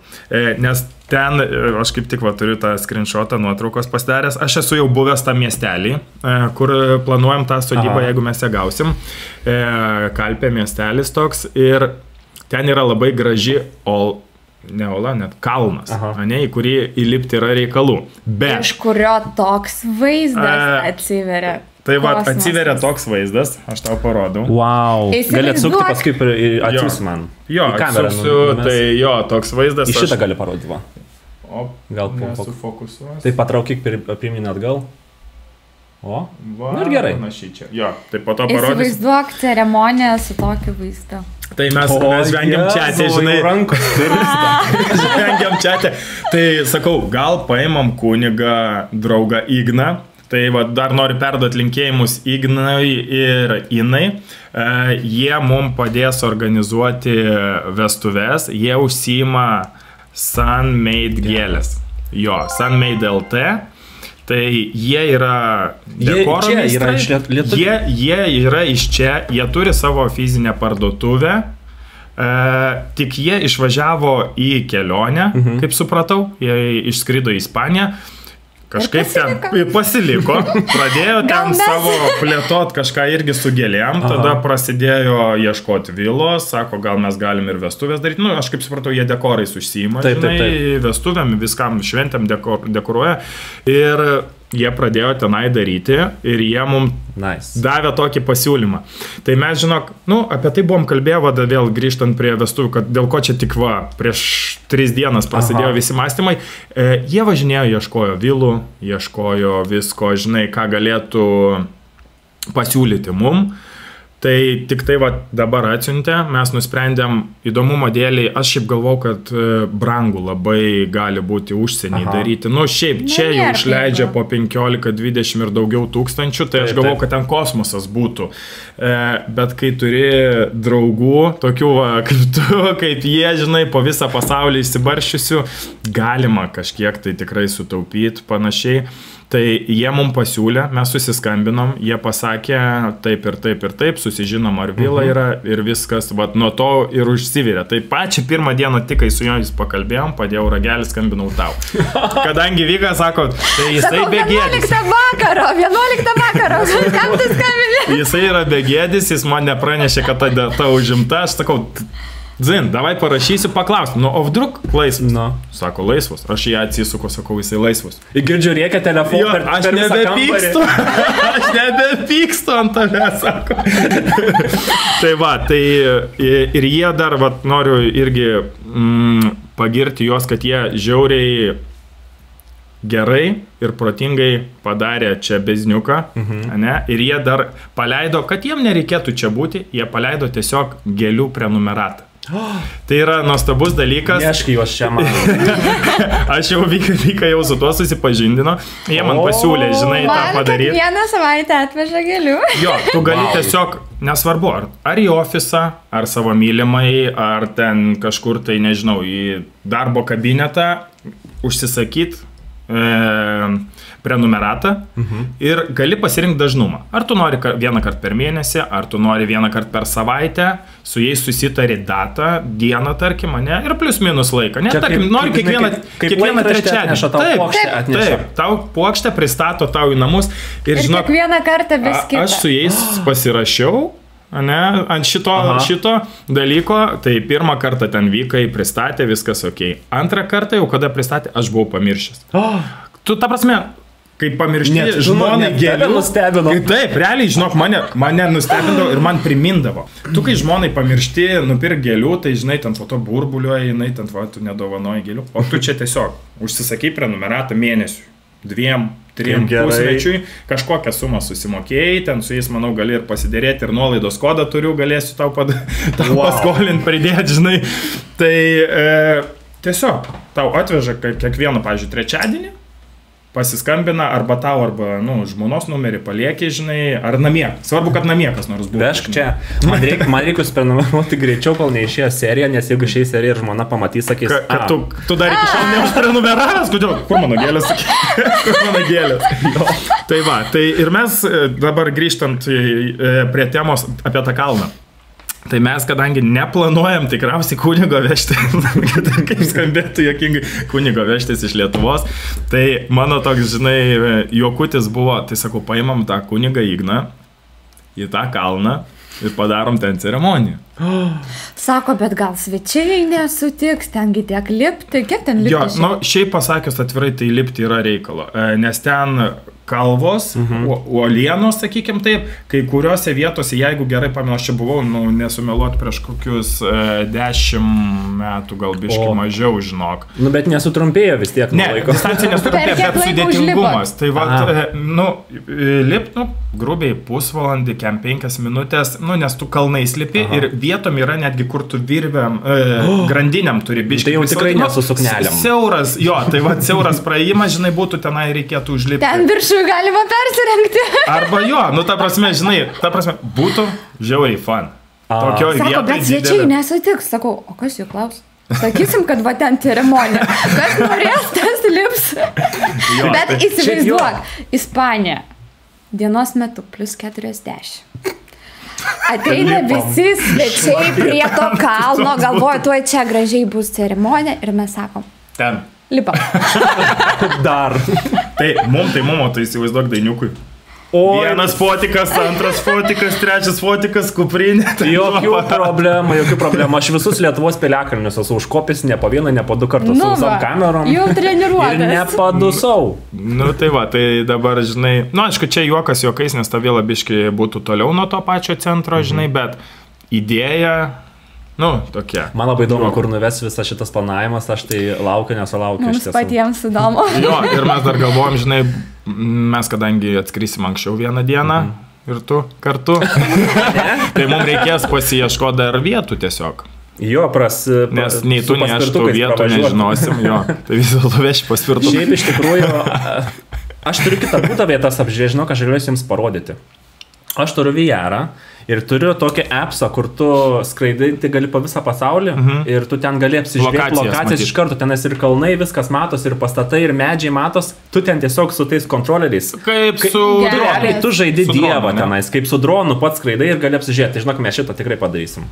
nes ten, aš kaip tik turiu tą screenshotą nuotraukos pasidaręs, aš esu jau buvęs tą miestelį, kur planuojam tą sodybą, jeigu mes ją gausim, Kalpė miestelis toks, ir ten yra labai graži net kalnas, į kurį įlipti yra reikalų. Bet... Iš kurio toks vaizdas atsiveria. Tai va, atsiveria toks vaizdas, aš tau parodau. Wow. Gali atsukti paskui ir atsiųsi man. Jo, atsiųsiu, tai jo, toks vaizdas. Iš šitą gali parodyti, va. Gal nesufokusuos. Tai patraukyk pirmin atgal. O, ir gerai. Jo, tai po to parodysiu. Įsivaizduok ceremoniją su tokiu vaizdu. Tai mes vengiam čiatę, žinai. Vengiam čiatę. Tai sakau, gal paimam kunigą, draugą Igną. Tai va, dar noriu perduoti linkėjimus Ignai ir Inai. Jie mums padės organizuoti vestuves. Jie užsiima Sunmade gėlės. Jo, Sunmade LT. Tai jie yra dekoro meistrai, jie yra iš čia, jie turi savo fizinę parduotuvę, tik jie išvažiavo į kelionę, kaip supratau, jie išskrido į Ispaniją, kažkaip ten pasiliko, pradėjo ten savo plėtot kažką irgi su gėlėm, tada prasidėjo ieškoti vilos, sako, gal mes galim ir vestuvės daryti, aš kaip supratau, jie dekorais užsiima, žinai, vestuvėm, viskam šventėm dekoruoja ir jie pradėjo tenai daryti ir jie mums davė tokį pasiūlymą. Tai mes, žinok, apie tai buvom kalbėję, vėl grįžtant prie vestuvių, kad dėl ko čia tik prieš 3 dienas prasidėjo visi mąstymai. Jie važinėjo, ieškojo vilų, ieškojo visko, žinai, ką galėtų pasiūlyti mum. Tai tik tai dabar atsiuntė, mes nusprendėm įdomumo dėliai, aš šiaip galvau, kad brangų labai gali būti užsienį daryti. Šiaip čia jau išleidžia po 15-20 ir daugiau tūkstančių, tai aš galvau, kad ten kosmosas būtų. Bet kai turi draugų, tokių kaip tu, kaip jie, žinai, po visą pasaulį įsibaršiusių, galima kažkiek tai tikrai sutaupyti panašiai. Tai jie mums pasiūlė, mes susiskambinom, jie pasakė taip ir taip ir taip, susižinom ar vila yra ir viskas, nuo to ir užsivirė. Tai pačią pirmą dieną tik, kai su jais pakalbėjom, padėjau ragelį, skambinau tau. Kadangi Vykas sako, tai jisai begėdis. 11 vakaro, kam tu skambini? Jisai yra begėdis, jis man nepranešė, kad ta data užimta, aš sakau, Zin, davai parašysiu, paklausti, o vdruk laisvas? Sako, laisvas. Aš jį atsisuku, sakau, jisai laisvas. Ir girdžiu, rėkia telefoną. Aš nebepykstu. Aš nebepykstu ant tave, sako. Tai va, tai ir jie dar, noriu irgi pagirti juos, kad jie žiauriai gerai ir protingai padarė čia bezniuką, ne? Ir jie dar paleido, kad jiem nereikėtų čia būti, jie paleido tiesiog gėlių prenumeratą. Tai yra nuostabus dalykas. Neškai juos čia man. Aš jau vykai jau su tuo susipažindino. Jie man pasiūlė, žinai, tą padaryti. Vieną savaitę atveža gėlių. Jo, tu gali tiesiog, nesvarbu, ar į ofisą, ar savo mylimai, ar ten kažkur tai, nežinau, į darbo kabinetą užsisakyti prenumeratą ir gali pasirinkti dažnumą. Ar tu nori vieną kartą per mėnesį, ar tu nori vieną kartą per savaitę, su jais susitari datą, dieną, tarkim, ne, ir plius minus laiką. Ne, tarkim, nori kiekvieną trečiadienį. Taip, tau puokštę pristato tau į namus ir žinok, kiekvieną kartą vis kitą. Aš su jais pasirašiau, ne, ant šito dalyko, tai pirmą kartą ten vykai, pristatė, viskas ok. Antrą kartą jau kada pristatė, aš buvau pamiršęs. Tu, ta prasme, kai pamiršti žmonai gėlių, nustebino. Taip, realiai, žinok, mane nustebindavo ir man primindavo. Tu, kai žmonai pamiršti, nupirk gėlių, tai žinai, ten po to burbuliuoji, jinai ten, va, tu nedovanoji gėlių. O tu čia tiesiog užsisakai prenumeratą mėnesiui, 2-3 pusmečiui, kažkokią sumą susimokėjai, ten su jais, manau, gali ir pasidėrėti, ir nuolaidos kodą turiu, galėsiu tau paskolinti, pridėti, žinai. Tai tiesiog tau atveža kiekvieną, pavyzdžiui, trečiadienį, pasiskambina arba tau, arba, žmonos numerį palieki, žinai, ar namie. Svarbu, kad namie kas nors buvo. Vežk čia. Man reikia prenumeruoti greičiau, kol neišėjo serija, nes jeigu išėjai serija ir žmona pamatys, sakys, kad tu dar iki šiol neužprenumeravęs, kodėl? Kur mano gėlės? Kur mano gėlės? Tai va, tai ir mes dabar grįžtant prie temos apie tą kalną. Tai mes, kadangi neplanuojam tikriausiai kunigo vežti, kad kaip skambėtų juokingai, kunigo vežtis iš Lietuvos, tai mano toks, žinai, juokutis buvo, tai sakau, paimam tą kunigą Igną į tą kalną ir padarom ten ceremoniją. Sako, bet gal svečiai nesutiks, tengi tiek lipti, kiek ten lipti? Jo, šiaip pasakius atvirai, tai lipti yra reikalo, nes ten kalvos, uolienos, sakykim taip, kai kuriuose vietose, jeigu gerai pamenu, aš čia buvau, nesumeluoti prieš kokius 10 metų, gal biškai mažiau, žinok. Bet nesutrumpėjo vis tiek nuo laiko. Ne, distancija nesutrumpėjo, bet sudėtingumas. Tai va, lipt, grubiai pusvalandį, 5 minutės, nes tu kalnais lipi ir vietom yra netgi, kur tu virviam, grandiniam turi biškai. Tai jau tikrai nesu sukneliam. Siauras, jo, tai va, siauras praėjimas, žinai, būtų tenai reikėtų užlipti. Ten viršų galima persirengti. Arba jo, ta prasme, žinai, būtų žiauriai fun. Tokio Sako, vietoj bet svečiai nesutiks. Sakau, o kas jų klaus? Sakysim, kad va ten ceremonija. Kas norės, tas lips. Bet įsivaizduok, Ispanija. Dienos metu +40. Ateina visi svečiai prie to kalno, galvoja, tuoj čia gražiai bus ceremonija ir mes sakom. Ten. Lipam. Dar. Tai įsivaizduok dainiukui. Vienas fotikas, antras fotikas, trečias fotikas, kuprinė. Jokių problemų. Aš visus Lietuvos piliakalnius esu užkopęs ne po vieną, ne po 2 kartus su visom kamerom. Jau treniruotas. Ir nepadusau. Tai va, tai dabar, žinai, aišku, čia juokas juokais, nes ta vėla biškai būtų toliau nuo to pačio centro, žinai, bet idėja... tokie. Man labai įdomu, kur nuves visas šitas planavimas, aš tai laukiu, nesulaukiu. Mums patiems įdomu. Jo, ir mes dar galvojam, žinai, mes kadangi atskrisim anksčiau vieną dieną ir tu kartu, tai mums reikės pasiieškoti dar vietų tiesiog. Jo, nes nei tu, nei aš tų vietų nežinosim, jo, tai vis dėlto veši paspirtų. Šiaip iš tikrųjų, aš turiu kitą būtą vietas apžiūrėti, aš galėsiu jums parodyti. Aš turiu VR ir turiu tokį appsą, kur tu skraidinti gali po visą pasaulį ir tu ten gali apsižiūrėti lokacijas iš karto, tenais ir kalnai, viskas matos, ir pastatai, ir medžiai matos, tu ten tiesiog su tais kontroleriais. Kaip su dronu. Tu žaidi dievą tenais, kaip su dronu pats skraidai ir gali apsižiūrėti. Tai žinok, mes šitą tikrai padarysim.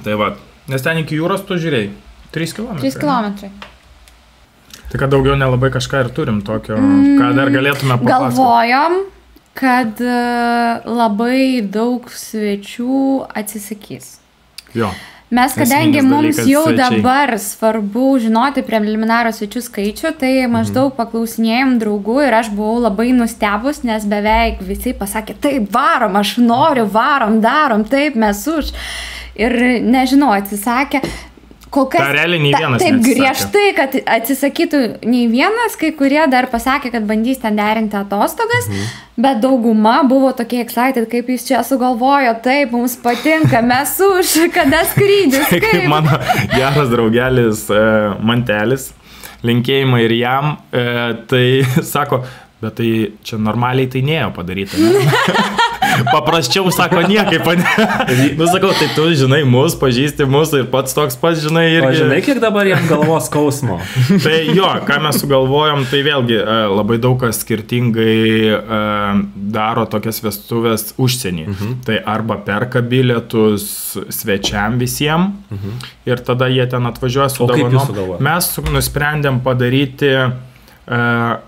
Tai va, nes ten iki jūros tu žiūrėjai. 3 km. 3 km. Tai kad daugiau nelabai kažką ir turim tokio, ką dar galėtume papasakoti. Galvojom, kad labai daug svečių atsisakys. Jo. Mes, kadangi mums jau dabar svarbu žinoti preliminarų svečių skaičių, tai maždaug paklausinėjom draugų ir aš buvau labai nustebus, nes beveik visi pasakė, taip, varom, aš noriu, varom, darom, taip, mes už. Ir nežinau, atsisakė. kol kas Ta realiai nei vienas taip neatsisakė. griežtai, kad atsisakytų nei vienas, kai kurie dar pasakė, kad bandys ten derinti atostogas, bet dauguma buvo tokie excited, kaip jūs čia sugalvojo, taip, mums patinka, mes už, kada skrydis, Kaip mano geras draugelis Mantelis, linkėjimai ir jam, tai sako, bet tai čia normaliai tai nėjo padaryta. Ne? Paprasčiau, sako, niekaip. Nu, sakau, tai tu žinai mus, pažįsti mus ir pats toks pats, žinai, irgi. O žinai, kiek dabar jam galvos skausmo? Tai jo, ką mes sugalvojom, tai vėlgi labai daug kas skirtingai daro tokias vestuvės užsienį. Tai arba perka bilietus svečiam visiems ir tada jie ten atvažiuoja su O kaip jūs dovanom. sugalvojot? Mes nusprendėm padaryti,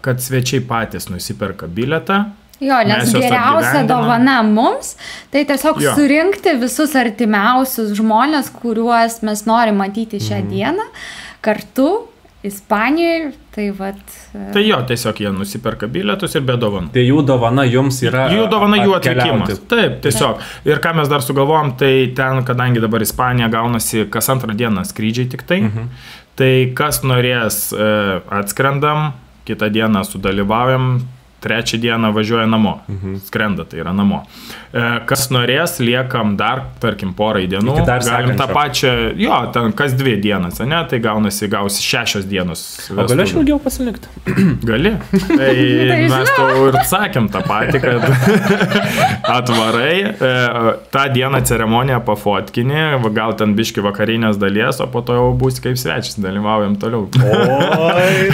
kad svečiai patys nusiperka bilietą. Jo, nes Mes juos geriausia apgyvendinam. dovana mums, tai tiesiog Jo. surinkti visus artimiausius žmonės, kuriuos mes norim matyti šią dieną, kartu Ispanijoje, tai vat... Tai jo, tiesiog jie nusiperka bilietus ir be dovanų. Tai jų dovana jums yra... Jų dovana jų atvykimas. atkeliauti. Taip, tiesiog. Ir ką mes dar sugalvojom, tai ten, kadangi dabar Ispanija gaunasi kas antrą dieną skrydžiai tik tai, tai kas norės atskrendam, kitą dieną sudalyvaujam, trečią dieną važiuoja namo. Skrenda, tai yra namo. Kas norės, liekam dar, tarkim, porai dienų. Iki dar Galim tą sekančio. pačią, jo, ten kas 2 dienas, ne, tai gausi 6 dienos. O galiu aš ilgiau pasilikti? Gali. Tai mes tau ir sakėm tą patį, kad atvarai, tą dieną ceremoniją pafotkini, gal ten biški vakarinės dalies, o po to jau bus kaip svečias, dalyvaujam toliau. Oi.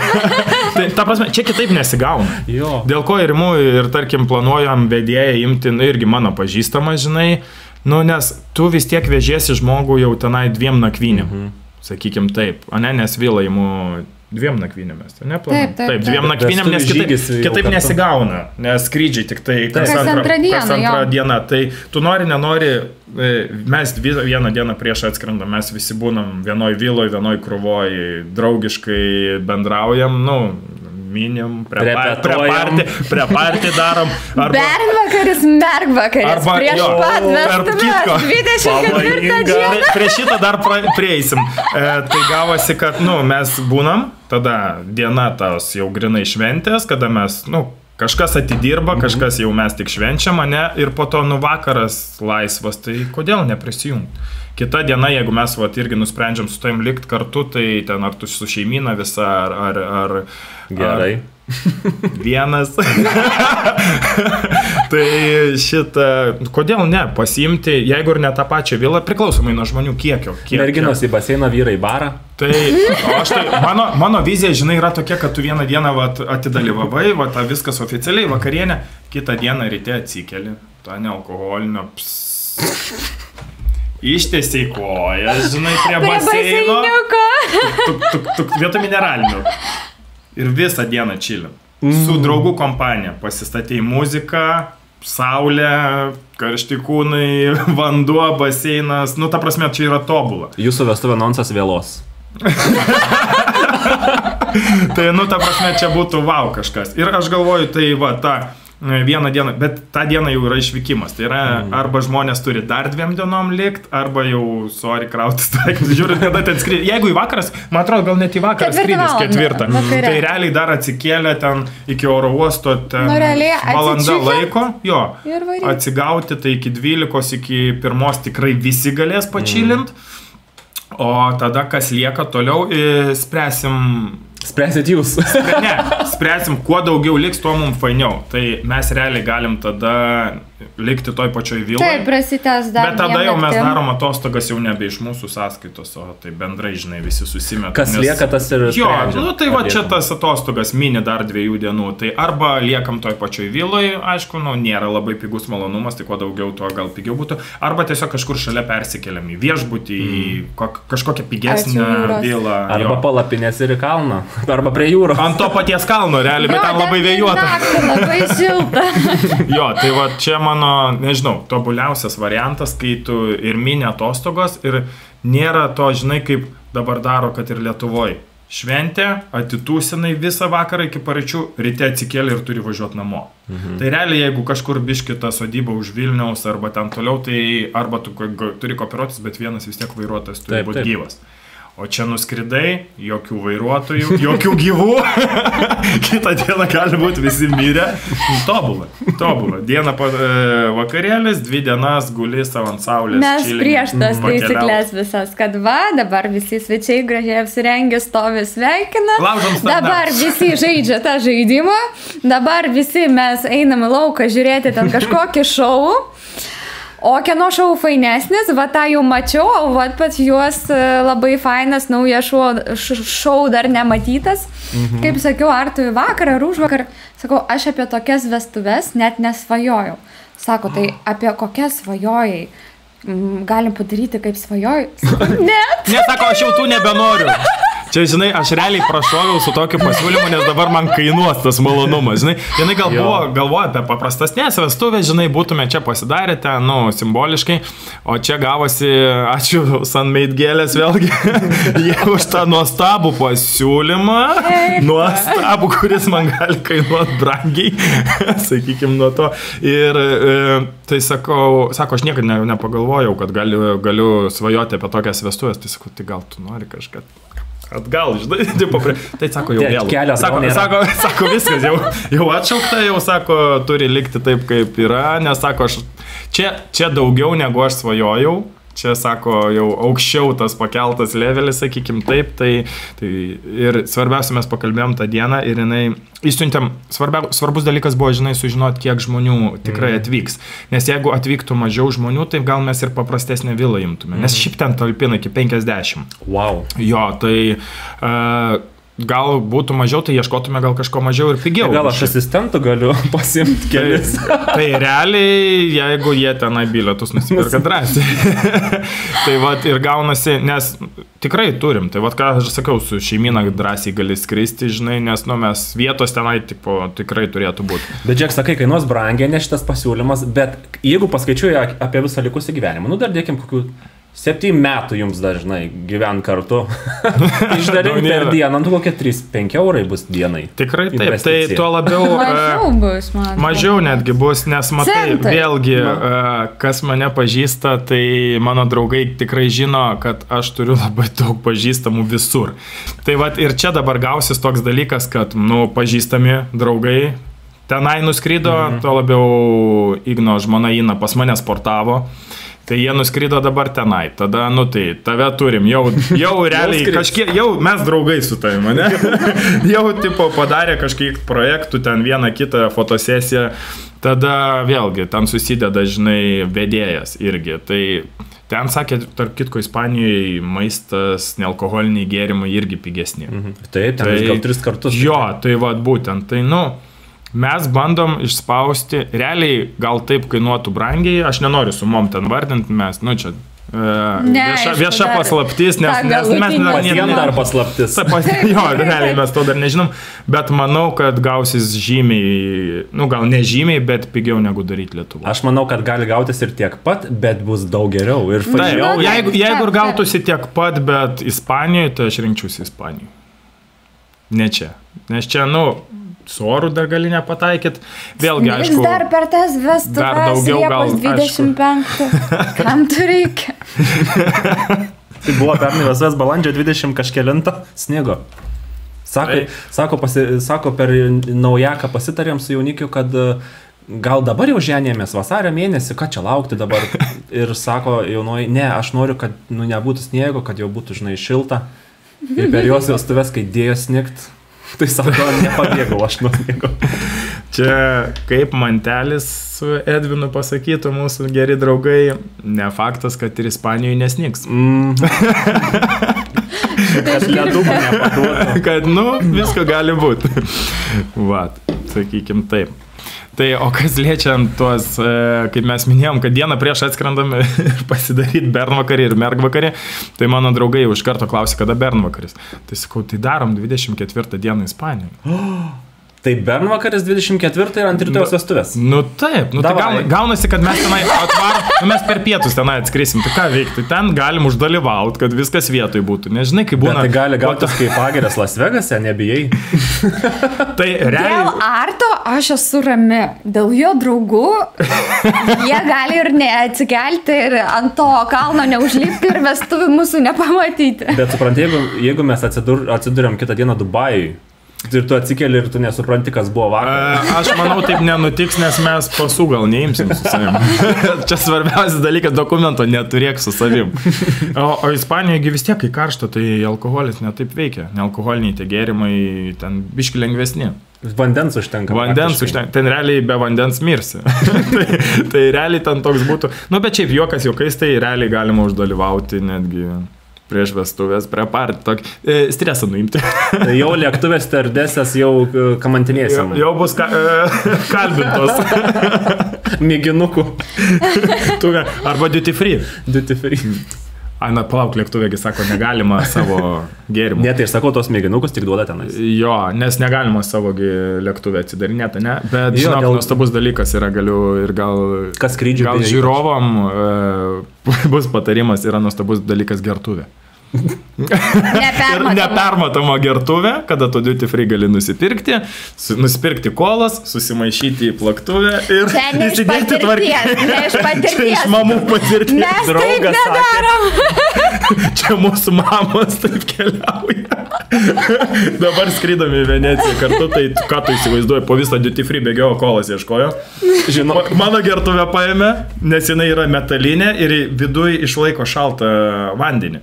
Tai ta prasme, čia kitaip nesigauna. Jo. Dėl ko ir imu ir tarkim planuojam vedėją imti, nu, irgi mano pažįstamas, žinai, nu, nes tu vis tiek vežėsi žmogų jau tenai 2 nakvynėm, sakykim taip, o ne, nes vilą imu 2 nakvynėmis, ne, planuojam. Taip. 2 nakvynėm, nes Vestuvių žygis jau kitaip kartu. nesigauna, nes skrydžiai tik tai Kas antrą dieną, kas antrą jo. dieną, tai tu nori, nenori, mes vieną dieną prieš atskrendam, mes visi būnam vienoj viloj, vienoj krūvoj, draugiškai bendraujam, nu, minim, prie partį darom. Bernvakaris, mergvakaris, prieš pat vestuves, 24 dieną. Prie šito dar prieisim. Tai gavosi, kad, nu, mes būnam, tada diena tos jau grinai šventės, kada mes, nu, kažkas atidirba, kažkas jau mes tik švenčiam, ne, ir po to, nu, vakaras laisvas, tai kodėl neprisijungti? Kita diena, jeigu mes vat, irgi nusprendžiam su tavim likti kartu, tai ten ar tu su šeimyna visa, ar Gerai. vienas. Tai šitą, kodėl ne, pasiimti, jeigu ir ne tą pačią vilą, priklausomai nuo žmonių kiekio. Merginos į baseiną, vyrai į barą. Tai, mano vizija, žinai, yra tokia, kad tu vieną dieną vat, atidalyvavai, vat, viskas oficialiai, vakarienė, kitą dieną ryte atsikeli, tą nealkoholinio ištiesiai kojas, žinai, prie baseino. Vietoj mineralinių. Ir visą dieną čilin. Su draugų kompanija pasistatėjai muziką, saulė, karšti kūnai, vanduo, baseinas. Nu, ta prasme, čia yra tobula. Jūsų vestuvė anonsas vėlos. Tai, nu, ta prasme, čia būtų wow kažkas. Ir aš galvoju, tai va, ta vieną dieną, bet tą dieną jau yra išvykimas. Tai yra, arba žmonės turi dar 2 dienom likt, arba jau, sorry, krautis taikimus, žiūrint, kada ten skrydis. Jeigu į vakaras, man atrodo, gal net į vakarą skrydis 4. Tai realiai dar atsikėlė ten iki oro uosto, ten valanda laiko, jo, atsigauti, tai iki 12, iki 1 tikrai visi galės pačilint. O tada, kas lieka toliau, Spręsit jūs. Ne, spręsim, kuo daugiau liks, tuo mums fainiau. Tai mes realiai galim tada likti toj pačioj viloj. Taip, prasitęs dar. Bet tada jau mes darom atostogas jau nebe iš mūsų sąskaitos, o tai bendrai, žinai, visi susimeta. Kas lieka, tas ir Jo, sprendžia. nu tai va čia tas atostogas mini dar 2 dienų. Tai arba liekam toj pačioj viloj, aišku, nu nėra labai pigus malonumas, tai kuo daugiau, tuo gal pigiau būtų. Arba tiesiog kažkur šalia persikeliam į viešbutį, į kažkokią pigesnę vilą. Arba palapinės ir į kalną. Arba prie jūros. Ant to paties kalno, realiai, bet ten labai vėjuota. Labai šilta. Jo, tai va čia mano, nežinau, tobuliausias variantas, kai tu ir mini atostogos ir nėra to, žinai, kaip dabar daro, kad ir Lietuvoje. Šventė, atitūsinai visą vakarą iki paryčių, ryte atsikėlė ir turi važiuoti namo. Tai realiai, jeigu kažkur biškita sodyba už Vilniaus arba ten toliau, tai arba tu turi kooperuotis, bet vienas vis tiek vairuotojas turi būti gyvas. O čia nuskridai, jokių vairuotojų, jokių gyvų. Kitą dieną gali būti visi mirę. Tobulą. Dieną vakarėlis, 2 dienas guli savo ant saulės. Mes prieš tas taisyklės visas, kad dabar visi svečiai gražiai apsirengę stovi sveikina. Dabar visi žaidžia tą žaidimą. Dabar visi mes einam į lauką žiūrėti ten kažkokį šou. O kieno šou fainesnis, tą jau mačiau, o pas juos labai fainas naujas šou dar nematytas. Kaip sakiau, Artui vakar ar užvakar, sakau, aš apie tokias vestuves net nesvajojau. Sako, tai apie kokias svajojai? Galim padaryti kaip svajojai? Net. Sako, aš jau tų nebenoriu. Čia, žinai, aš realiai prašoviau su tokiu pasiūlymu, nes dabar man kainuos tas malonumas, žinai. Jinai galvoja apie paprastasnės vestuvės, žinai, būtume čia pasidarę ten, simboliškai, o čia gavosi, ačiū Sunmade gėlės vėlgi, jie už tą nuostabų pasiūlymą, nuostabų, kuris man gali kainuoti brangiai, sakykim, nuo to. Ir tai sako, aš niekada nepagalvojau, kad galiu svajoti apie tokias vestuvės, tai sakau, tai gal tu nori kažką atgal, žinai, tai sako, jau vėl. Sako, viskas, jau atšaukta, jau sako, turi likti taip, kaip yra, nes sako, čia daugiau negu aš svajojau, čia sako, jau aukščiau tas pakeltas levelis, sakykim, taip, tai ir svarbiausia, mes pakalbėjom tą dieną ir jinai įsiuntėm, svarbus dalykas buvo, žinai, sužinoti, kiek žmonių tikrai atvyks, nes jeigu atvyktų mažiau žmonių, tai gal mes ir paprastesnę vilą imtume, nes šiaip ten talpina iki 50. Wow. Jo, tai gal būtų mažiau, tai ieškotume gal kažko mažiau ir pigiau. Gal aš asistentų galiu pasimti kelis. Tai realiai, jeigu jie tenai bilietus nusipirka drąsiai. Tai vat ir gaunasi, nes tikrai turim. Tai vat ką aš sakau, su šeimyna drąsiai gali skristi, žinai, nes mes vietos tenai tikrai turėtų būti. Bet žiūrėk, sakai, kainuos brangiai, ne šitas pasiūlymas, bet jeigu paskaičiuoju apie visą likusį gyvenimą, dar dėkim kokių 7 metų jums dažnai gyvent kartu. Išdalink per dieną, kokie 3-5 eurai bus dienai. Tikrai taip, tai tuo labiau mažiau netgi bus, nes matai, vėlgi, kas mane pažįsta, tai mano draugai tikrai žino, kad aš turiu labai daug pažįstamų visur. Tai vat ir čia dabar gausis toks dalykas, kad, pažįstami draugai tenai nuskrido, tuo labiau Igno žmona Ina pas mane sportavo. Tai jie nuskrido dabar tenai, tada, tai tave turim, jau realiai kažkiek, jau mes draugai su tavim, ne? Jau tipo padarė kažkiek projektų, ten vieną kitą fotosesiją, tada vėlgi, ten susideda, žinai, vedėjas irgi, tai ten sakė, tarp kitko, Ispanijoje maistas, nealkoholiniai gėrimai irgi pigesni. Taip, ten gal 3 kartus. Jo, tai vat būtent, tai mes bandom išspausti, realiai gal taip kainuotų brangiai, aš nenoriu sumom ten vardinti, mes, čia vieša paslaptis, nes mes dar paslaptis. Jo, realiai mes to dar nežinom, bet manau, kad gausis žymiai, gal ne žymiai, bet pigiau negu daryti Lietuvą. Aš manau, kad gali gautis ir tiek pat, bet bus daug geriau ir fainiau. Jeigu ir gautųsi tiek pat, bet Ispanijoje, tai aš rinkčiausi Ispanijoje. Ne čia, nes čia, su oru dar gali nepataikyti. Vėlgi, aišku, dar per tas vestuves Liepos 25. Kam tu reikia? Tai buvo pernai vestuves balandžio 20 kažkelinto sniego. Sako per naujaką pasitarėm su jaunikiu, kad gal dabar jau ženėmės vasario mėnesį, ką čia laukti dabar. Ir sako jaunoji, ne, aš noriu, kad nebūtų sniego, kad jau būtų, žinai, šilta. Ir per jos vestuves, kai dėjo snigt, tai sako, nepabėgau aš nuo sniego. Čia kaip Mantelis su Edvinu pasakytų mūsų geri draugai, ne faktas, kad ir Ispanijoje nesnigs. Kad ledumą nepaduotų. Kad, visko gali būti. Vat, sakykim taip. Tai, o kas liečiant tuos, kaip mes minėjom, kad dieną prieš atskrendam ir pasidaryti bernvakarį ir mergvakarį, tai mano draugai jau iš karto klausė, kada bernvakaris. Tai sakau, tai darom 24 dieną Ispanijoje. Tai bernvakaris 24 ir ant rytojos vestuvės. Nu taip, tai Davai. gaunasi, kad mes tenai atvarom, mes per pietus tenai atskrisim, tai ką veikti, ten galim uždalyvauti, kad viskas vietoj būtų, nežinai, kaip būna. Bet tai gali gautis kaip pageras Las Vegase, nebijai. Tai realiai... Dėl Arto aš esu rami, dėl jo draugų jie gali ir neatsikelti ir ant to kalno neužlipti ir vestuvių mūsų nepamatyti. Bet supranti, jeigu mes atsiduriam kitą dieną Dubajui, ir tu atsikeli ir tu nesupranti, kas buvo vakar. Aš manau, taip nenutiks, nes mes pasų gal neimsim su savim. Čia svarbiausias dalykas, dokumento neturėk su savim. O Ispanijoje vis tiek, kai karšta, tai alkoholis netaip veikia. Nealkoholiniai tie gėrimai ten biški lengvesni. Vandens užtenka. Vandens užtenka. Ten realiai be vandens mirsi. tai realiai ten toks būtų. Nu, bet šiaip juokas juokais, tai realiai galima uždalyvauti netgi prieš vestuvės, prie partį, stresą nuimti. Tai jau lėktuvės stardesės jau kamantinėsim. Jau bus kalbintos. Mėginukų. Arba duty free. Duty free. Ai, na, palauk, lėktuvėgi sako, negalima savo gėrimų. Ne, tai aš sakau, tos mėginukus tik duoda tenais. Jo, nes negalima savo lėktuvę atsidarinėti, ne? Bet, žinok, nuostabus dalykas yra, galiu ir gal... Kas skrydžių? Gal žiūrovam bus patarimas, yra nuostabus dalykas gertuvė. Nepermatoma gertuvė, kada tu duty free gali nusipirkti kolas, susimaišyti į plaktuvę ir įsidėti tvarkyti. Ne iš patirties. Čia iš mamų patirties. Mes taip nedarom. Čia mūsų mamos taip keliauja. Dabar skrydami į Veneciją kartu, tai ką tu įsivaizduoji, po visą duty free bėgiojo kolas ieškojo. Žinau. Mano gertuvę paėmė, nes jinai yra metalinė ir viduje išlaiko šaltą vandenį.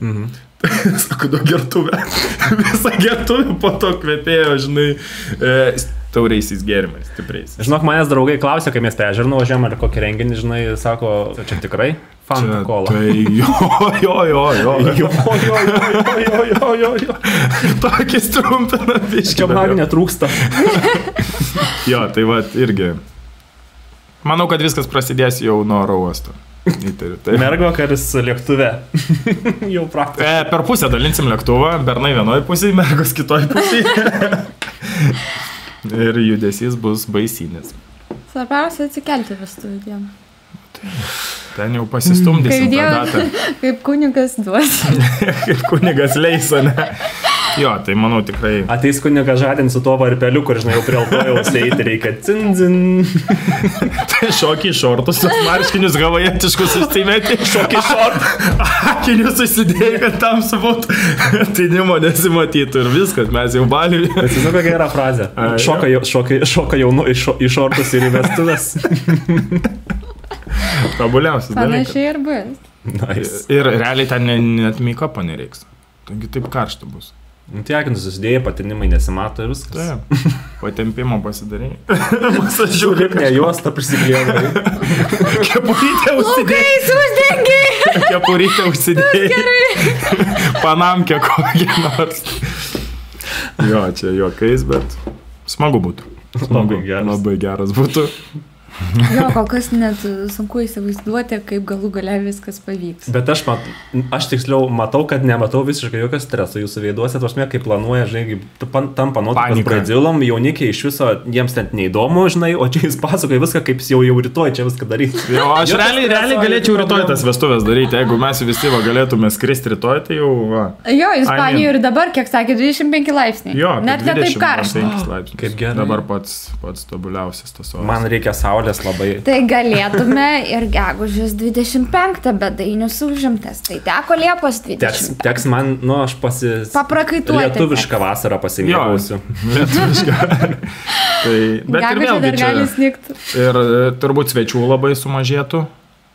Sako, du gertuvę. Visą gertuvę po to kvepėjo, žinai, tauriaisiais gėrimais, stipriais. Žinok, manęs draugai klausė, kai mes pežirną važiuojam ar kokį renginį, žinai, sako, čia tikrai Fanta kola. Tai jo. Tokis trumpina biškį. Čia man netrūksta. Jo, tai va, irgi. Manau, kad viskas prasidės jau nuo oro uosto. Mergvakaris lėktuve. Jau praktiškai. Per pusę dalinsim lėktuvą, bernai vienoje pusėje, mergos kitoje pusėje. Ir judesys bus baisinis. Svarbiausia atsikelti vestuvių dieną. Ten jau pasistumdysim tą datą. Kaip kunigas duos. Kaip kunigas leis, ne? Jo, tai manau tikrai... Ateis kunigas žadint su tuo varpeliu, kur, žinai, jau prie altojaus eiti reikia cinzin. Tai šokį šortus, marškinius havajetiškus užsimeti. Šokį šortus. Akinius susidėjai, kad tam būtų tinimo nesimatytų ir viskas, mes jau baliui. Atsisau, kokia gera frazė. Šoka jaunu į šortus ir į vestuvės. Tobuliausias dalykas. Panašiai ir bus. Nice. Ir realiai ten net make-up'o nereiks. Taigi taip karšta bus. Tiakintus susidėjai, patinimai nesimato ir viskas. Taip, patempimo pasidarėjai. Masažiukai. Ne, juostą prisiglėdai. Kepurytę užsidėjai. Laukais uždengiai. Kepurytę užsidėjai. Panamkę kokią nors. Jo, čia juokais, bet smagu būtų. Labai geras būtų. Jo, kol kas net sunku įsivaizduoti, kaip galų gale viskas pavyks. Bet aš tiksliau matau, kad nematau visiškai jokio streso jūsų veiduose, tuosme, kaip planuoja, žinai, tampa nuotaikos pradžiulom, jaunikiai iš viso, jiems net neįdomu, žinai, o čia jis pasakoja viską, kaip jau rytoj čia viską daryti. Jo, aš realiai galėčiau rytoj tas vestuvės daryti, jeigu mes visi galėtume skristi rytoj, tai jau... Va. Jo, Ispanijoje ir dabar, kiek sakė, 25 laipsniai. Jo, net ne taip karšta. Kaip gerai. Dabar pats tobuliausias tas oras. Man reikia saulės labai. Tai galėtume ir gegužės 25, bet Dainius užimtas. Tai teko Liepos 20. Teks man, aš paprakaituoti. Lietuvišką vasarą pasimėgausiu. Lietuvišką. Bet ir vėlgi čia. Ir turbūt svečių labai sumažėtų.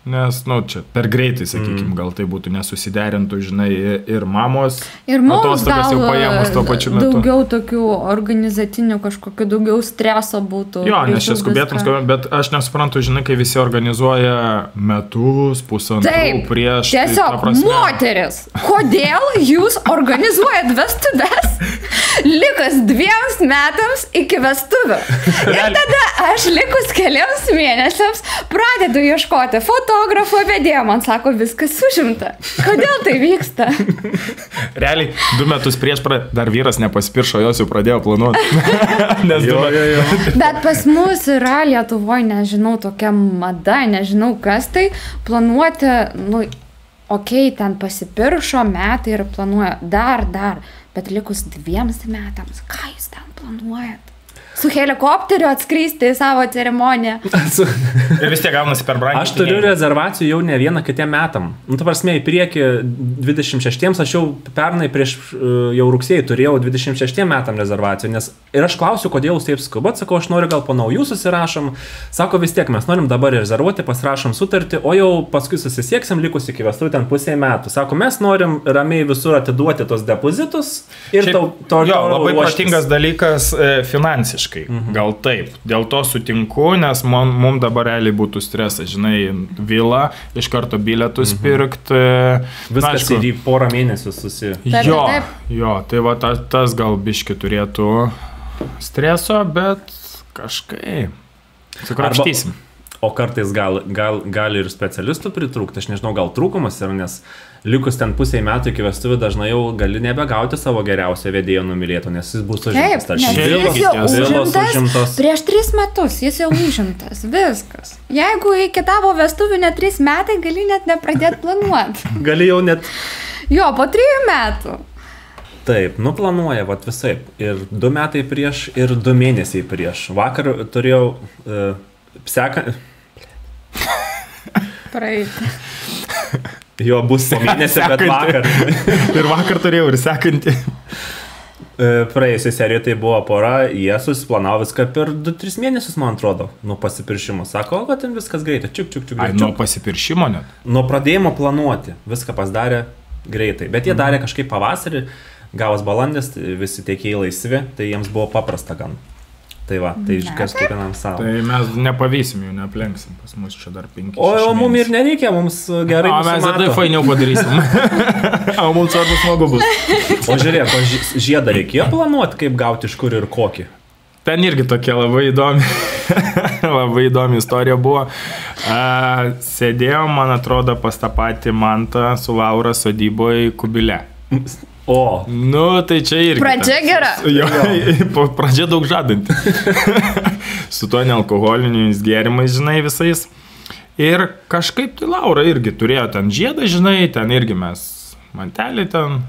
Nes, čia per greitai, sakykime, gal tai būtų nesusiderintų, žinai, ir mamos. Ir mums atostogas jau paėmus tuo pačiu metu. Daugiau tokių organizacinių kažkokių, daugiau streso būtų. Jo, nes čia skubėtum, bet aš nesuprantu, žinai, kai visi organizuoja metus, pusantrų prieš. Tiesiog, moteris, kodėl jūs organizuojat vestuves likus 2 metams iki vestuvių. Ir tada aš likus keliams mėnesiams pradedu ieškoti fotografo vedėjo, man sako, viskas užimta. Kodėl tai vyksta? Realiai, 2 metus prieš dar vyras nepasipiršo, jos jau pradėjo planuoti. Nes Bet pas mus yra Lietuvoje, nežinau, tokia mada, nežinau kas tai, planuoti, nu, okei, ten pasipiršo metai ir planuoja dar, bet likus 2 metams, ką jūs ten planuojat? Su helikopteriu atskristi į savo ceremoniją. Ir vis tiek gaunasi per brangiai. Aš turiu rezervacijų jau ne vieną kitiem metam. Nu, tu prasme, į priekį 26, aš jau pernai prieš jau rugsėjį turėjau 26 metam rezervacijų, nes ir aš klausiu, kodėl jūs taip skubat, sakau, aš noriu gal po naujų susirašom, sako vis tiek, mes norim dabar rezervuoti, pasirašom sutartį, o jau paskui susisieksim likus iki vestuvių ten pusę metų. Sako, mes norim ramiai visur atiduoti tos depozitus ir labai praštingas dalykas finansiškai. Gal taip. Dėl to sutinku, nes mums dabar realiai būtų stresas, žinai, vila, iš karto bilietus pirkti. Viskas ir į porą mėnesių susi. Jo, tai va tas gal biški turėtų streso, bet kažkaip sukrapštysim. O kartais gali ir specialistų pritrūkti, aš nežinau, gal trūkumas yra, nes likus ten pusę metų iki vestuvių dažnai jau gali nebegauti savo geriausio vedėjo numylėto, nes jis bus užimtas. Taip, nes jis jau užimtas prieš 3 metus, jis jau užimtas, viskas. Jeigu iki tavo vestuvių net 3 metai, gali net nepradėti planuoti. Gali jau net... Jo, po 3 metų. Taip, nuplanuoja, vat visaip. Ir 2 metai prieš, ir 2 mėnesiai prieš. Vakar turėjau Praeitį. Jo bus po mėnesį, bet vakar. Ir vakar turėjau ir sekantį. Praėjusią seriją tai buvo pora, jie susiplanavo viską per 2-3 mėnesius, man atrodo, nuo pasipiršimo. Sako, kad ten viskas greitai, čiuk. Nuo pasipiršimo net? Nuo pradėjimo planuoti, viską pasidarė greitai. Bet jie darė kažkaip pavasarį, gavos balandis, visi tiekėjai laisvi, tai jiems buvo paprasta gan. Tai va, tai iškas kiekvienam savo. Tai mes nepavysim jų, neaplenksim, pas mus čia dar 5. O mums ir nereikia, mums gerai nusimato. O mes tai fainiau padarysim. O mums svarbu smagu bus. O žiūrėk, žiedą reikėjo planuoti, kaip gauti iš kur ir kokį? Ten irgi tokia labai įdomi istorija buvo. Sėdėjom, man atrodo, pas tą patį Mantą su Laura sodyboje Kubile. O. Nu, tai čia irgi. Pradžia gera. Jo, pradžia daug žadanti. Su tuo nealkoholiniais gėrimais, žinai, visais. Ir kažkaip tai Laura irgi turėjo ten žiedą, žinai, ten irgi mes mantelį ten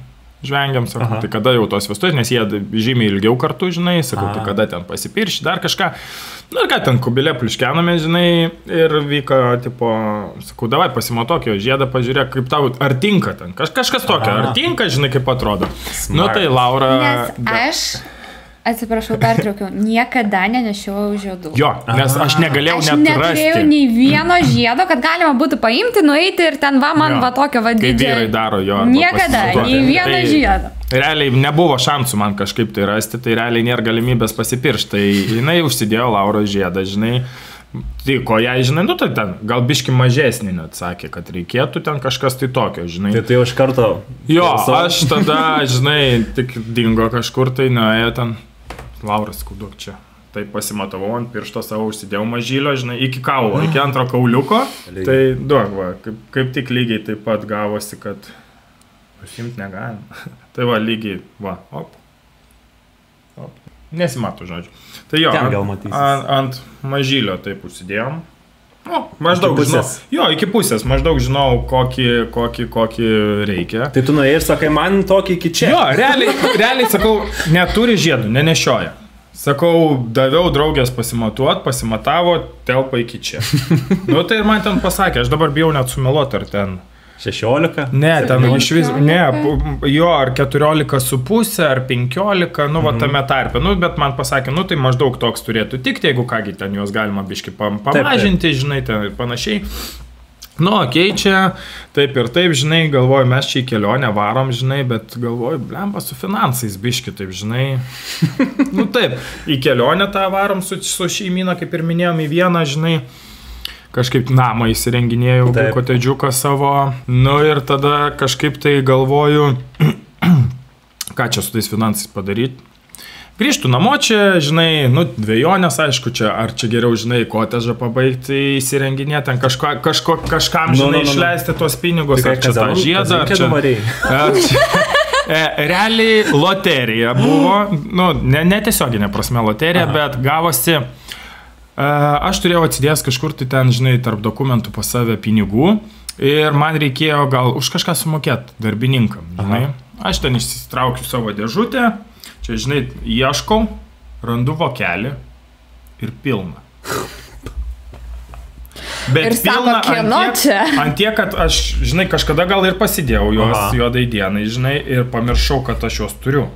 žvengiam, sakau, tai kada jau tos vestuvės, nes jie žymiai ilgiau kartu, žinai, sakau, tai kada ten pasipirši, dar kažką. Nu ir ką ten Kubile pliuškename, žinai, ir vyko, tipo, sakau, davai pasimatuok jo žiedą, pažiūrėk, kaip tau, ar tinka ten, kažkas tokio, ar tinka, žinai, kaip atrodo. Smart. Nu tai Laura... Nes aš... Atsiprašau, pertraukiau, niekada nenešiau žiedų. Jo, nes aš negalėjau net rasti. Aš neturėjau nei vieno žiedo, kad galima būtų paimti, nueiti ir ten man va tokio vadidžio. Kai vyrai daro jo. Niekada, nei vieno žiedo. Realiai nebuvo šansų man kažkaip tai rasti, tai realiai nėra galimybės pasipiršti. Tai jinai užsidėjo Lauros žiedą, žinai. Tai ko jai, žinai, nu tai ten gal biški mažesnį net sakė, kad reikėtų ten kažkas tai tokio, žinai. Tai jau iš karto... Jo, aš tada, žinai, tik dingo kažkur, tai nuėjo ten... Lauras, skuduk čia. Tai pasimatavau ant piršto savo, užsidėjau mažylio, žinai, iki kaulo, iki antro kauliuko. Tai duok, va, kaip tik lygiai taip pat gavosi, kad pasiimti negalim. Tai va, lygiai, va, op. Nesimato, žodžiu. Tai jo, ant mažylio taip užsidėjom. O, maždaug žinau. Jo, iki pusės, maždaug žinau, kokį reikia. Tai tu nuėjai ir sakai, man tokį iki čia. Jo, realiai sakau, neturi žiedų, nenešioja. Sakau, daviau draugės pasimatavo, telpa iki čia. Nu tai ir man ten pasakė, aš dabar bijau net sumeluoti, ar ten 16? Ne, ten iš vis, ne, jo, ar 14,5, ar 15, nu, va, tame tarpe. Nu, bet man pasakė, nu, tai maždaug toks turėtų tikti, jeigu kągi ten juos galima biški pamažinti, žinai, ten ir panašiai. Nu, okei, čia, taip ir taip, žinai, galvoju, mes čia į kelionę varom, žinai, bet galvoju, blemba, su finansais biški, taip, žinai. Nu, taip, į kelionę tą varom su šeimyna, kaip ir minėjom, į vieną, žinai. Kažkaip namą įsirenginėjau, kotedžiuką savo, nu ir tada kažkaip tai galvoju, ką čia su tais finansais padaryti. grįžtų namo čia, žinai, nu, dviejonės, aišku, čia, ar čia geriau, žinai, kotežą pabaigti, įsirenginėti, ten kažkam, žinai, išleisti tuos pinigus, ar čia tą žiedą, ar čia... Realiai loterija buvo, nu, netiesioginė prasme loterija, bet gavosi, aš turėjau atsidėjęs kažkur tai ten, žinai, tarp dokumentų pas save pinigų ir man reikėjo gal už kažką sumokėti darbininkam, žinai. Aš ten išsitraukiu savo dėžutę, čia, žinai, ieškau, randu vokelį ir pilna. Bet ir pilna sako, kieno čia? Ant tiek, kad aš, žinai, kažkada gal ir pasidėjau juos juodai dienai, žinai, ir pamiršau, kad aš juos turiu.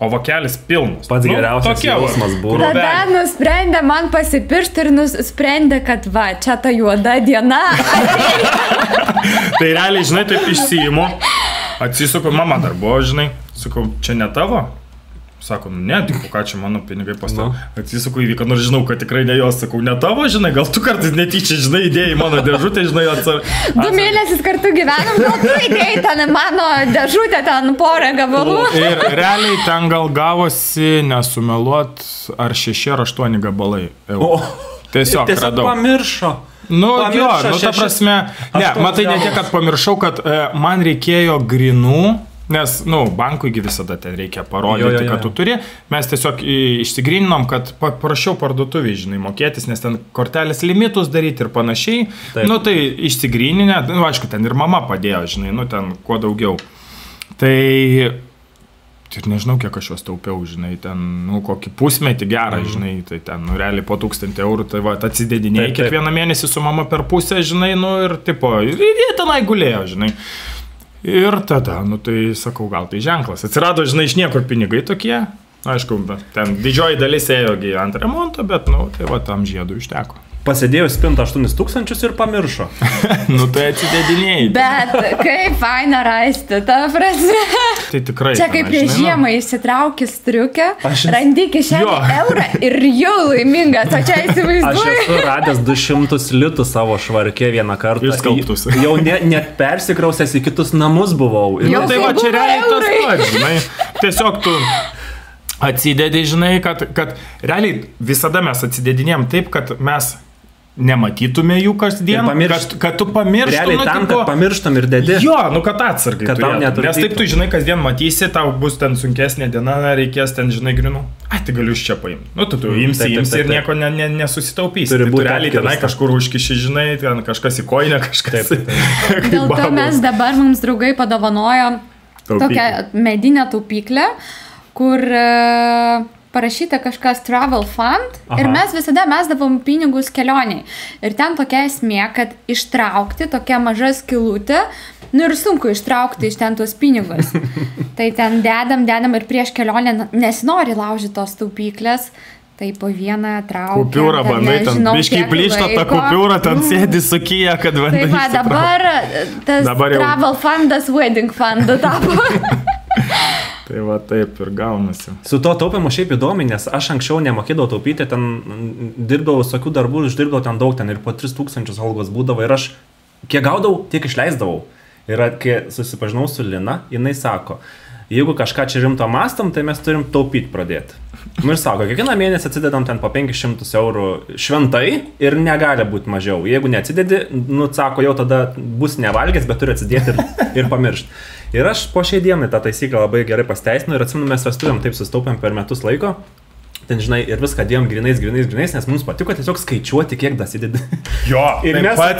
O vokelis pilnas. Pats geriausias jausmas buvo. Tada nusprendė man pasipiršti ir nusprendė, kad va, čia ta juoda diena. Tai realiai, žinai, taip išsiimu. Atsisuku, mama dar buvo, žinai, sakau, čia ne tavo? Sako, ne, tik ką čia mano pinigai pastav. Atsisuku įvyko, nors žinau, kad tikrai ne jos, sakau, ne tavo, žinai, gal tu kartais netyčia, žinai, įdėjai mano dėžutę, žinai, 2 mėnesius kartu gyvenam, gal tu įdėjai ten mano dėžutę, ten porą gabalų. Ir realiai ten gal gavosi, nesumeluot, ar 6 ar 8 gabalai. Tiesiog radau. Pamiršo. Nu, jo, nu, ta prasme, ne, matai, ne tiek, kad pamiršau, kad man reikėjo grinų, nes, nu, bankui visada ten reikia parodyti, kad tu turi. Mes tiesiog išsigrininom, kad prašiau parduotuviai, žinai, mokėtis, nes ten kortelės limitus daryti ir panašiai. Taip. Nu, tai išsigrininę, nu, aišku, ten ir mama padėjo, žinai, nu, ten kuo daugiau. Tai... Ir nežinau, kiek aš juos taupiau, žinai, ten, nu, kokį pusmetį gerą, žinai, tai ten, nu, realiai po 1000 eurų, tai va, atsidėdinėjai kiekvieną mėnesį su mama per pusę, žinai, nu, ir tipo, ir jie tenai gulėjo, žinai. Ir tada, nu, tai sakau, gal tai ženklas. Atsirado, žinai, iš niekur pinigai tokie, aišku, ten didžioji dalis ėjo ant remonto, bet, nu, tai va, tam žiedų užteko. Pasidėjo spintą 8000 ir pamiršo. Nu, tai atsidėdinėjai. Bet kaip faina rasti, ta prasme. Tai tikrai. Čia kaip prieš žiemą įsitrauki striukę, randi kišenį eurą ir jau laimingas, o čia įsivaizduoju. Aš esu radęs 200 litų savo švarke vieną kartą. Išskalbtus. Jau net persikrausęs į kitus namus buvau. Nu, tai va, čia realiai tas pats, žinai. Tiesiog tu... Atsidedi, žinai, kad realiai visada mes atsidedinėjom taip, kad mes nematytume jų kasdien, kad tu pamirštum. Realiai tam, kad pamirštum ir dedi. Jo, nu kad atsargai turėtum. Nes taip tu, žinai, kasdien matysi, tau bus ten sunkesnė diena, reikės ten, žinai, grinų. Ai, tai galiu iš čia paimti. Nu, tu imsi ir nieko nesusitaupysi. Tai tu realiai tenai kažkur užkiši, žinai, ten kažkas į koinę, kažkas. Dėl to mes dabar mums draugai padovanojo tokią medinę taupyklę, kur parašyta kažkas Travel Fund. Aha. Ir mes visada mesdavom pinigus kelioniai. Ir ten tokia esmė, kad ištraukti tokia maža skylutė, nu ir sunku ištraukti iš ten tuos pinigus. Tai ten dedam ir prieš kelionę nesinori laužyti tos taupyklės. Tai po vieną traukia. Kupiūrą bandai, ten biškai plyšta ta kupiūra, ten sėdi sukyja, kad bandai. Tai va, dabar tas Travel Fundas Wedding Fundu tapo. Tai va taip ir gaunasi. Su to taupimu šiaip įdomi, nes aš anksčiau nemokėdavau taupyti, ten dirbdavau visokių darbų, uždirbdavau ten daug, ten ir po 3000 algos būdavo ir aš kiek gaudavau, tiek išleisdavau. Ir kai susipažinau su Lina, jinai sako, jeigu kažką čia rimto mastam, tai mes turim taupyti pradėti. Nu ir sako, kiekvieną mėnesį atsidedam ten po 500 eurų šventai ir negali būti mažiau. Jeigu neatsidedi, nu sako, jau tada bus nevalgęs, bet turi atsidėti ir pamiršti. Ir aš po šiai dienai tą taisyklę labai gerai pasteisinu ir atsimenu, mes vestuvėm taip sustaupėm per metus laiko. Ten, žinai, ir viską dėjom grinais, nes mums patiko tiesiog skaičiuoti, kiek dasidedi. Jo, ir tai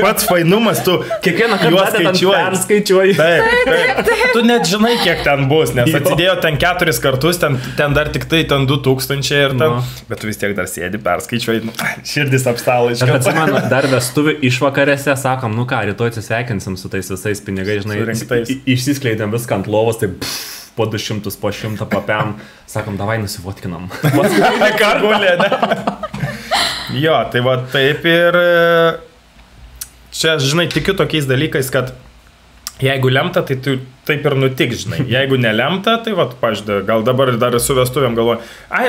pats fainumas, tu kiekvieną kartą perskaičiuoji. Taip. Tu net žinai, kiek ten bus, nes atsidėjo ten 4 kartus, ten dar tik tai ten 2000 ir ten, bet tu vis tiek dar sėdi, perskaičiuoji, širdis apstalo iš karto. Aš atsimenu, dar vestuvių išvakarėse sakom, nu ką, rytoj atsisveikinsim su tais visais pinigais, žinai, išsiskleidėm viską ant lovos, tai po 200, po 100 papiam, sakom, davai nusivotkinam. Kargulė, ne? Jo, tai va taip ir čia, žinai, tikiu tokiais dalykais, kad jeigu lemta, tai tu taip ir nutiks, žinai. Jeigu nelemta, tai va, pažiūrėjau, gal dabar dar su vestuvėm galvoju,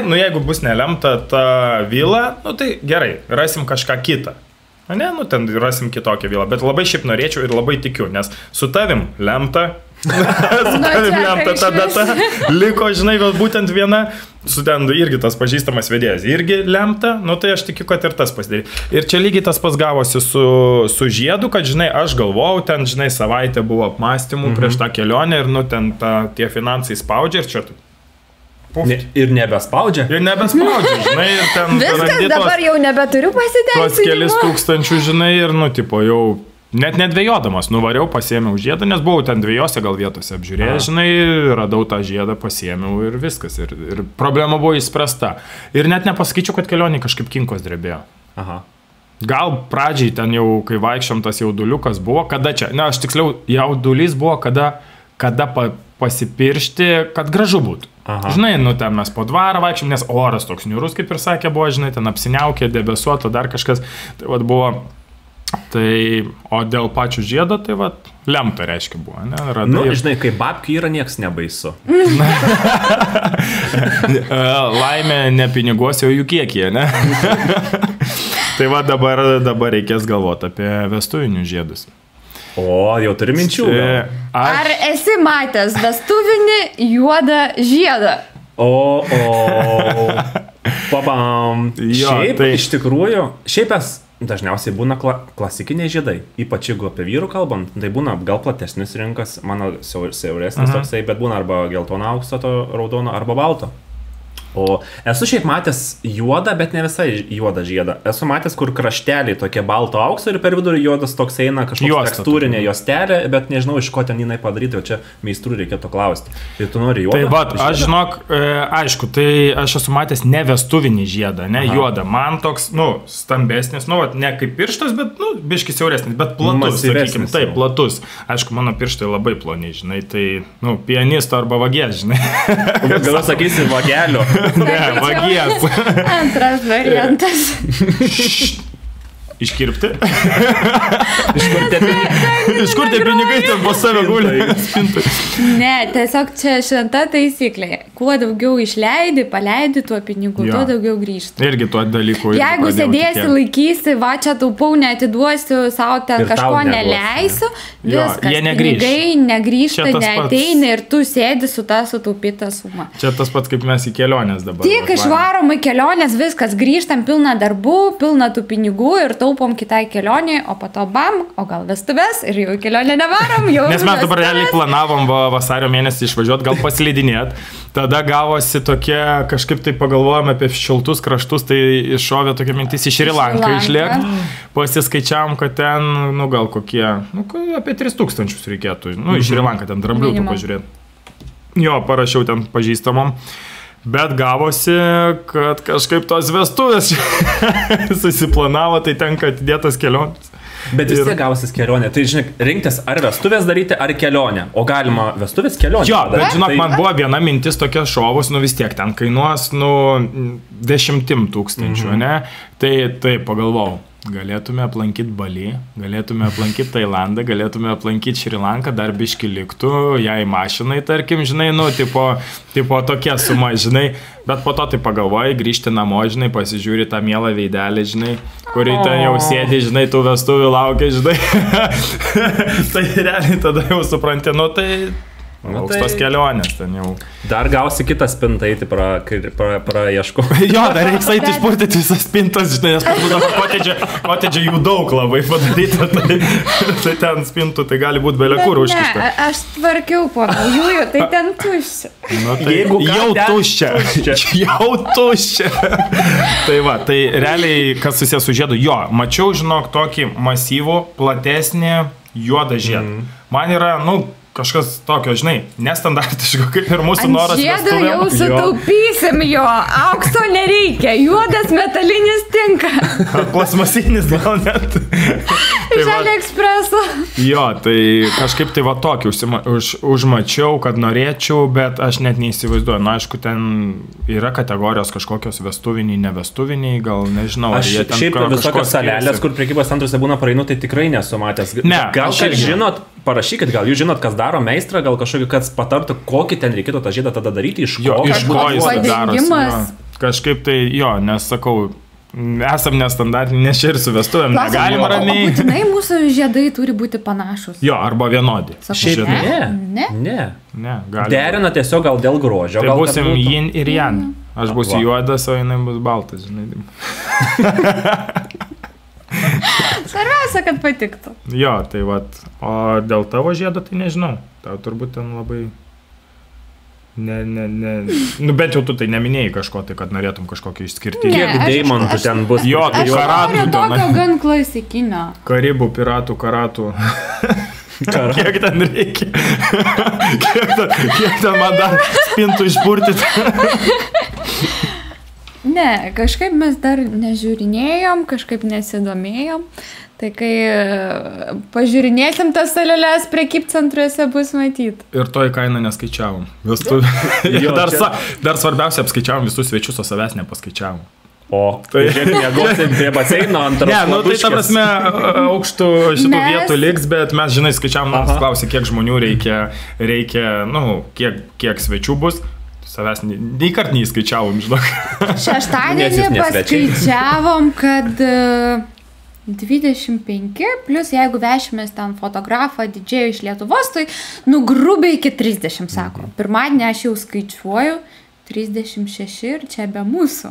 nu jeigu bus nelemta ta vila, nu tai gerai, rasim kažką kitą. Ne, nu ten rasim kitokią vilą, bet labai šiaip norėčiau ir labai tikiu, nes su tavim lemta, Stavim lemtą tą datą. Liko, žinai, gal būtent viena, su ten irgi tas pažįstamas vedėjas. Irgi lemta, nu tai aš tikiu, kad ir tas pasidarė. Ir čia lygiai tas pas gavosi su žiedu, kad, žinai, aš galvojau, ten, žinai, savaitė buvo apmąstymų prieš tą kelionę ir, nu, ten tie finansai spaudžia ir čia tu. Ir nebespaudžia. Ir nebespaudžia, žinai, ir ten... Viskas dabar jau nebeturiu pasiteisinimo. Tuos kelis tūkstančių, žinai, ir, nu, tipo, jau... Net nedvėjodamas, nuvariau, pasiėmiau žiedą, nes buvau ten 2 gal vietose apžiūrėjęs, žinai, radau tą žiedą, pasiėmiau ir viskas. Ir problema buvo išspręsta. Ir net nepasakyčiau, kad kelionė kažkaip kinkos drebėjo. Aha. Gal pradžiai ten jau, kai vaikščiom, tas jauduliukas buvo, kada čia, na, aš tiksliau, jaudulys buvo, kada pasipiršti, kad gražu būtų. Aha. Žinai, nu ten mes po dvarą vaikščiom, nes oras toks niurus, kaip ir sakė, buvo, žinai, ten apsiniaukė, debesuota, dar kažkas, tai vat buvo... Tai, o dėl pačių žiedo, tai va, lemta reiškia buvo, ne? Radai Nu, žinai, kai babkių yra, nieks nebaisu. Laimė ne piniguose, o jų kiekyje, ne? Tai va, dabar reikės galvoti apie vestuvinius žiedus. O, jau turi minčių. Ar esi matęs vestuvinį juodą žiedą? Pabam. Jo, Šiaip, tai- iš tikrųjų, šiaip dažniausiai būna klasikiniai žiedai, ypač jeigu apie vyrų kalbant, tai būna gal platesnis rinkas, mano siauresnis toksai, bet būna arba geltono aukso, to raudono, arba balto. O esu šiaip matęs juodą, bet ne visai juodą žiedą. Esu matęs, kur krašteliai tokie balto aukso ir per vidurį juodas toks eina kažkoks tekstūrinė juostelė, bet nežinau, iš ko ten jinai padaryti, o čia meistrų reikėtų klausti. Tai tu nori juodą? Tai va, aš žinok, aišku, tai aš esu matęs ne vestuvinį žiedą, ne juodą. Man toks, nu, stambesnis, nu, ne kaip pirštas, bet, nu, biškis siauresnis, bet platus, sakykim, taip, platus. Aišku, mano pirštai labai ploni, žinai, tai, nu, pianisto arba vagės, žinai. Gal sakysi vagelio. Ne, vagės. Antras variantas. Iškirpti. Iš kur tie pinigai ten po save guli? Ne, tiesiog čia šventa taisyklė. Kuo daugiau išleidi, paleidi tuo pinigų, tuo daugiau grįžti. Irgi tuo dalyku. Jeigu sėdėsi, laikysi, va čia taupau, neatiduosiu, savo ten kažko neleisiu, viskas. Jie negrįš. Pinigai negrįžta, neateina ir tu sėdi su tą sutaupytą sumą. Čia tas pats, kaip mes į kelionės dabar. Tik išvarom į kelionės, viskas, grįžtam pilna darbų, pilna tų pinigų ir taupom kitai kelionė, o po to bam, o gal vestuvės ir jau į kelionę nevarom, jau. Nes mes dabar realiai planavom vasario mėnesį išvažiuoti, gal paslidinėt. Tada gavosi tokie, kažkaip tai pagalvojame apie šiltus kraštus, tai iššovė tokia mintis į Šri Lanką išlėkti. Pasiskaičiavom, kad ten, nu gal kokie, nu apie 3000 reikėtų, nu į Šri Lanką ten drambliukų pažiūrėti. Jo, parašiau ten pažįstamom. Bet gavosi, kad kažkaip tos vestuvės susiplanavo, tai tenka atidėtas kelionės. Bet vis tiek gausis kelionė. Tai, žinai, rinktis ar vestuvės daryti, ar kelionę. O galima vestuvės kelionę. Jo, bet žinok, man buvo viena mintis tokia šovus, nu vis tiek ten kainuos, nu, 10 000, ne? Tai pagalvojau. Galėtume aplankyti Balį, galėtume aplankyti Tailandą, galėtume aplankyti Šri Lanką, dar biški liktų, jai mašinai, tarkim, žinai, nu, tipo tokia suma, žinai, bet po to tai pagalvoji, grįžti namo, žinai, pasižiūri tą mielą veidelį, žinai, kurį ten jau sėdi, žinai, tų vestuvių laukia, žinai, tai realiai tada jau supranti, nu, tai... Aukštos kelionės ten jau. Dar gausi kitą spintą eiti praieško. Jo, dar reiks eiti išpurtyti visas spintas, žinai, nes kotedžia jų daug labai padaryta, tai ten spintų, tai gali būti belia kur užkišta. Ne, aš tvarkiau po naujųjų, tai ten tuščia. Nu, tai jau tuščia. Jau tuščia. Tai va, tai realiai, kas susijęs su žiedu, jo, mačiau, žinok, tokį masyvų, platesnį juodą žiedą. Man yra, nu, kažkas tokio, žinai, nestandartiško, kaip ir mūsų noras. Žiedą jau sutaupysim jo, aukso nereikia, juodas metalinis tinka. Plasmasinis gal net. Iš AliExpreso. Jo, tai kažkaip tai va tokį užmačiau, kad norėčiau, bet aš net neįsivaizduoju. Na, aišku, ten yra kategorijos kažkokios vestuviniai, nevestuviniai, gal nežinau. Aš šiaip visokios salelės, kur prekybos centruose būna praeinu, tai tikrai nesu matęs. Ne, gal žinot, parašykit, gal jūs žinot, kas daro meistrą, gal kažkokį, kad patartų, kokį ten reikėtų tą žiedą tada daryti, iš ko. Jo, iš ko jis darosi. Kažkaip tai, jo, nes sakau, esam nestandartiniai, nes čia ir su vestuvėm negalima ramiai. Būtinai mūsų žiedai turi būti panašus. Jo, arba vienodi. Šiaip Ne? Ne, galima. Derina tiesiog gal dėl grožio. Tai gal kad būsim būtų- yin ir yang. Aš būsiu juodas, o jinai bus baltas, žinai. Svarbiausia, kad patiktų. Jo, tai vat. O dėl tavo žiedo, tai nežinau. Tau turbūt ten labai... Nu, bent jau tu tai neminėjai kažko, tai kad norėtum kažkokį išskirtinį. Ne. Kiek aš- deimantų aš- ten bus? Jo, tai Aš karatų noriu tokio tenai. gan klasikinio. Karibų, piratų, karatų. Kiek ten reikia? Kiek ten man dar spintų išpurtyti? Ne, kažkaip mes dar nežiūrinėjom, kažkaip nesidomėjom. Tai kai pažiūrinėsim tas salelės prekybcentriuose bus matyti. Ir toj kainą neskaičiavom. Jo, Dar svarbiausia, apskaičiavom visus svečius, o savęs nepaskaičiavom. O, tai mėgosi prie baseino ant Ne, nu tai ta prasme, aukštų šitų Mes- vietų liks, bet mes, žinai, skaičiavom, Aha. klausė, kiek žmonių reikia, nu, kiek svečių bus. Savęs nei kart neįskaičiavom, žinok. Nes Šeštadienį jūs ne svečiai. paskaičiavom, kad 25, plus jeigu vešimės ten fotografą, didžėjų iš Lietuvos, tai nu grubiai iki 30, sako. Pirmadienį aš jau skaičiuoju 36 ir čia be mūsų.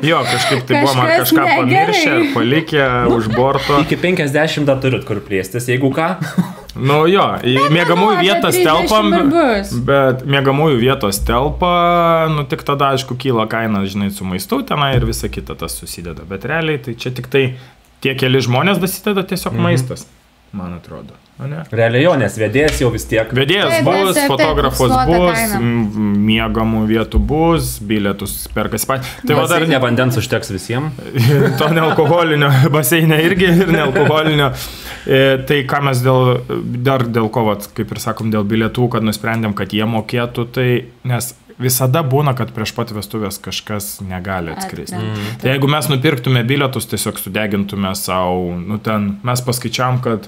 Jo, kažkaip tai buvo man Kažkas kažką negerai. pamiršę, palikę už borto. Iki 50 dar turit kur plėstis, jeigu ką. Nu jo, į miegamųjų apie vietas 30 telpam, ir bus. bet miegamųjų vietos telpa, nu tik tada, aišku, kyla kaina, žinai, su maistu tenai ir visa kita tas susideda. Bet realiai tai čia tik tai tie keli žmonės dasideda tiesiog maistas, man atrodo. O ne? Realiai jo, nes vedėjas jau vis tiek. Vedėjas Taip, bus, taip, fotografas fiksuota bus, kaina. miegamų vietų bus, bilietus perkas pat. Tai va dar Ne vandens užteks visiems. to nealkoholinio baseinė irgi ir nealkoholinio. Tai ką mes dėl ko, vat, kaip ir sakom, dėl bilietų, kad nusprendėm, kad jie mokėtų, tai nes visada būna, kad prieš pat vestuvės kažkas negali atskristi. Tai jeigu mes nupirktume bilietus, tiesiog sudegintume savo, nu ten mes paskaičiavom, kad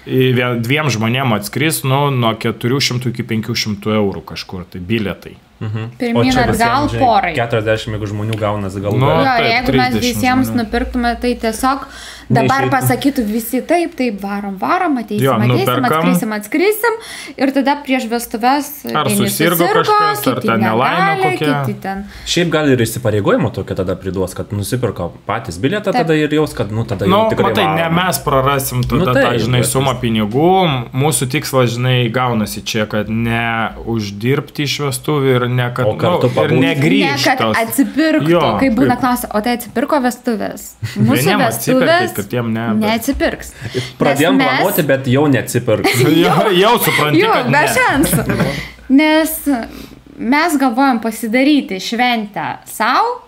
dviem žmonėm atskris, nu, nuo 400 iki 500 eurų kažkur, tai bilietai. Pirmyn atgal porai. 40, jeigu žmonių gaunasi galų. Nu, Jo, taip, jeigu mes 30 visiems žmonių. nupirktume, tai tiesiog dabar Neišeitų. pasakytų visi taip, varom, ateisim, Jo, ateisim, nuperkam. atskrisim ir tada prieš vestuves Ar vieni susirgo kažkas, ar kiti ten nelaimė negali, kokia. kiti ten. Šiaip gal ir įsipareigojimo tokio tada priduos, kad nusipirko patys bilietą Taip. tada ir jaus, kad nu tada Nu, jau tikrai matai, ne varom. mes prarasim tada Nu, tą, taip, žinai, bet sumą pinigų. Mūsų tikslas, žinai, gaunasi čia, kad ne uždirbti iš vestuvių ir ne kad O kartu ir pabūt. Ne, negrįžti. kad atsipirktų, Jo, kai būna kaip- klausia, o tai atsipirko vestuvės. Mūsų Vieniem atsiperka, vestuvės kitiem ne, bet- neatsipirks. Pradėjom Nes mes- planuoti, bet jau neatsipirks. Jau supranti, Jo, kad be ne. šansų. Nes mes galvojam pasidaryti šventę savo,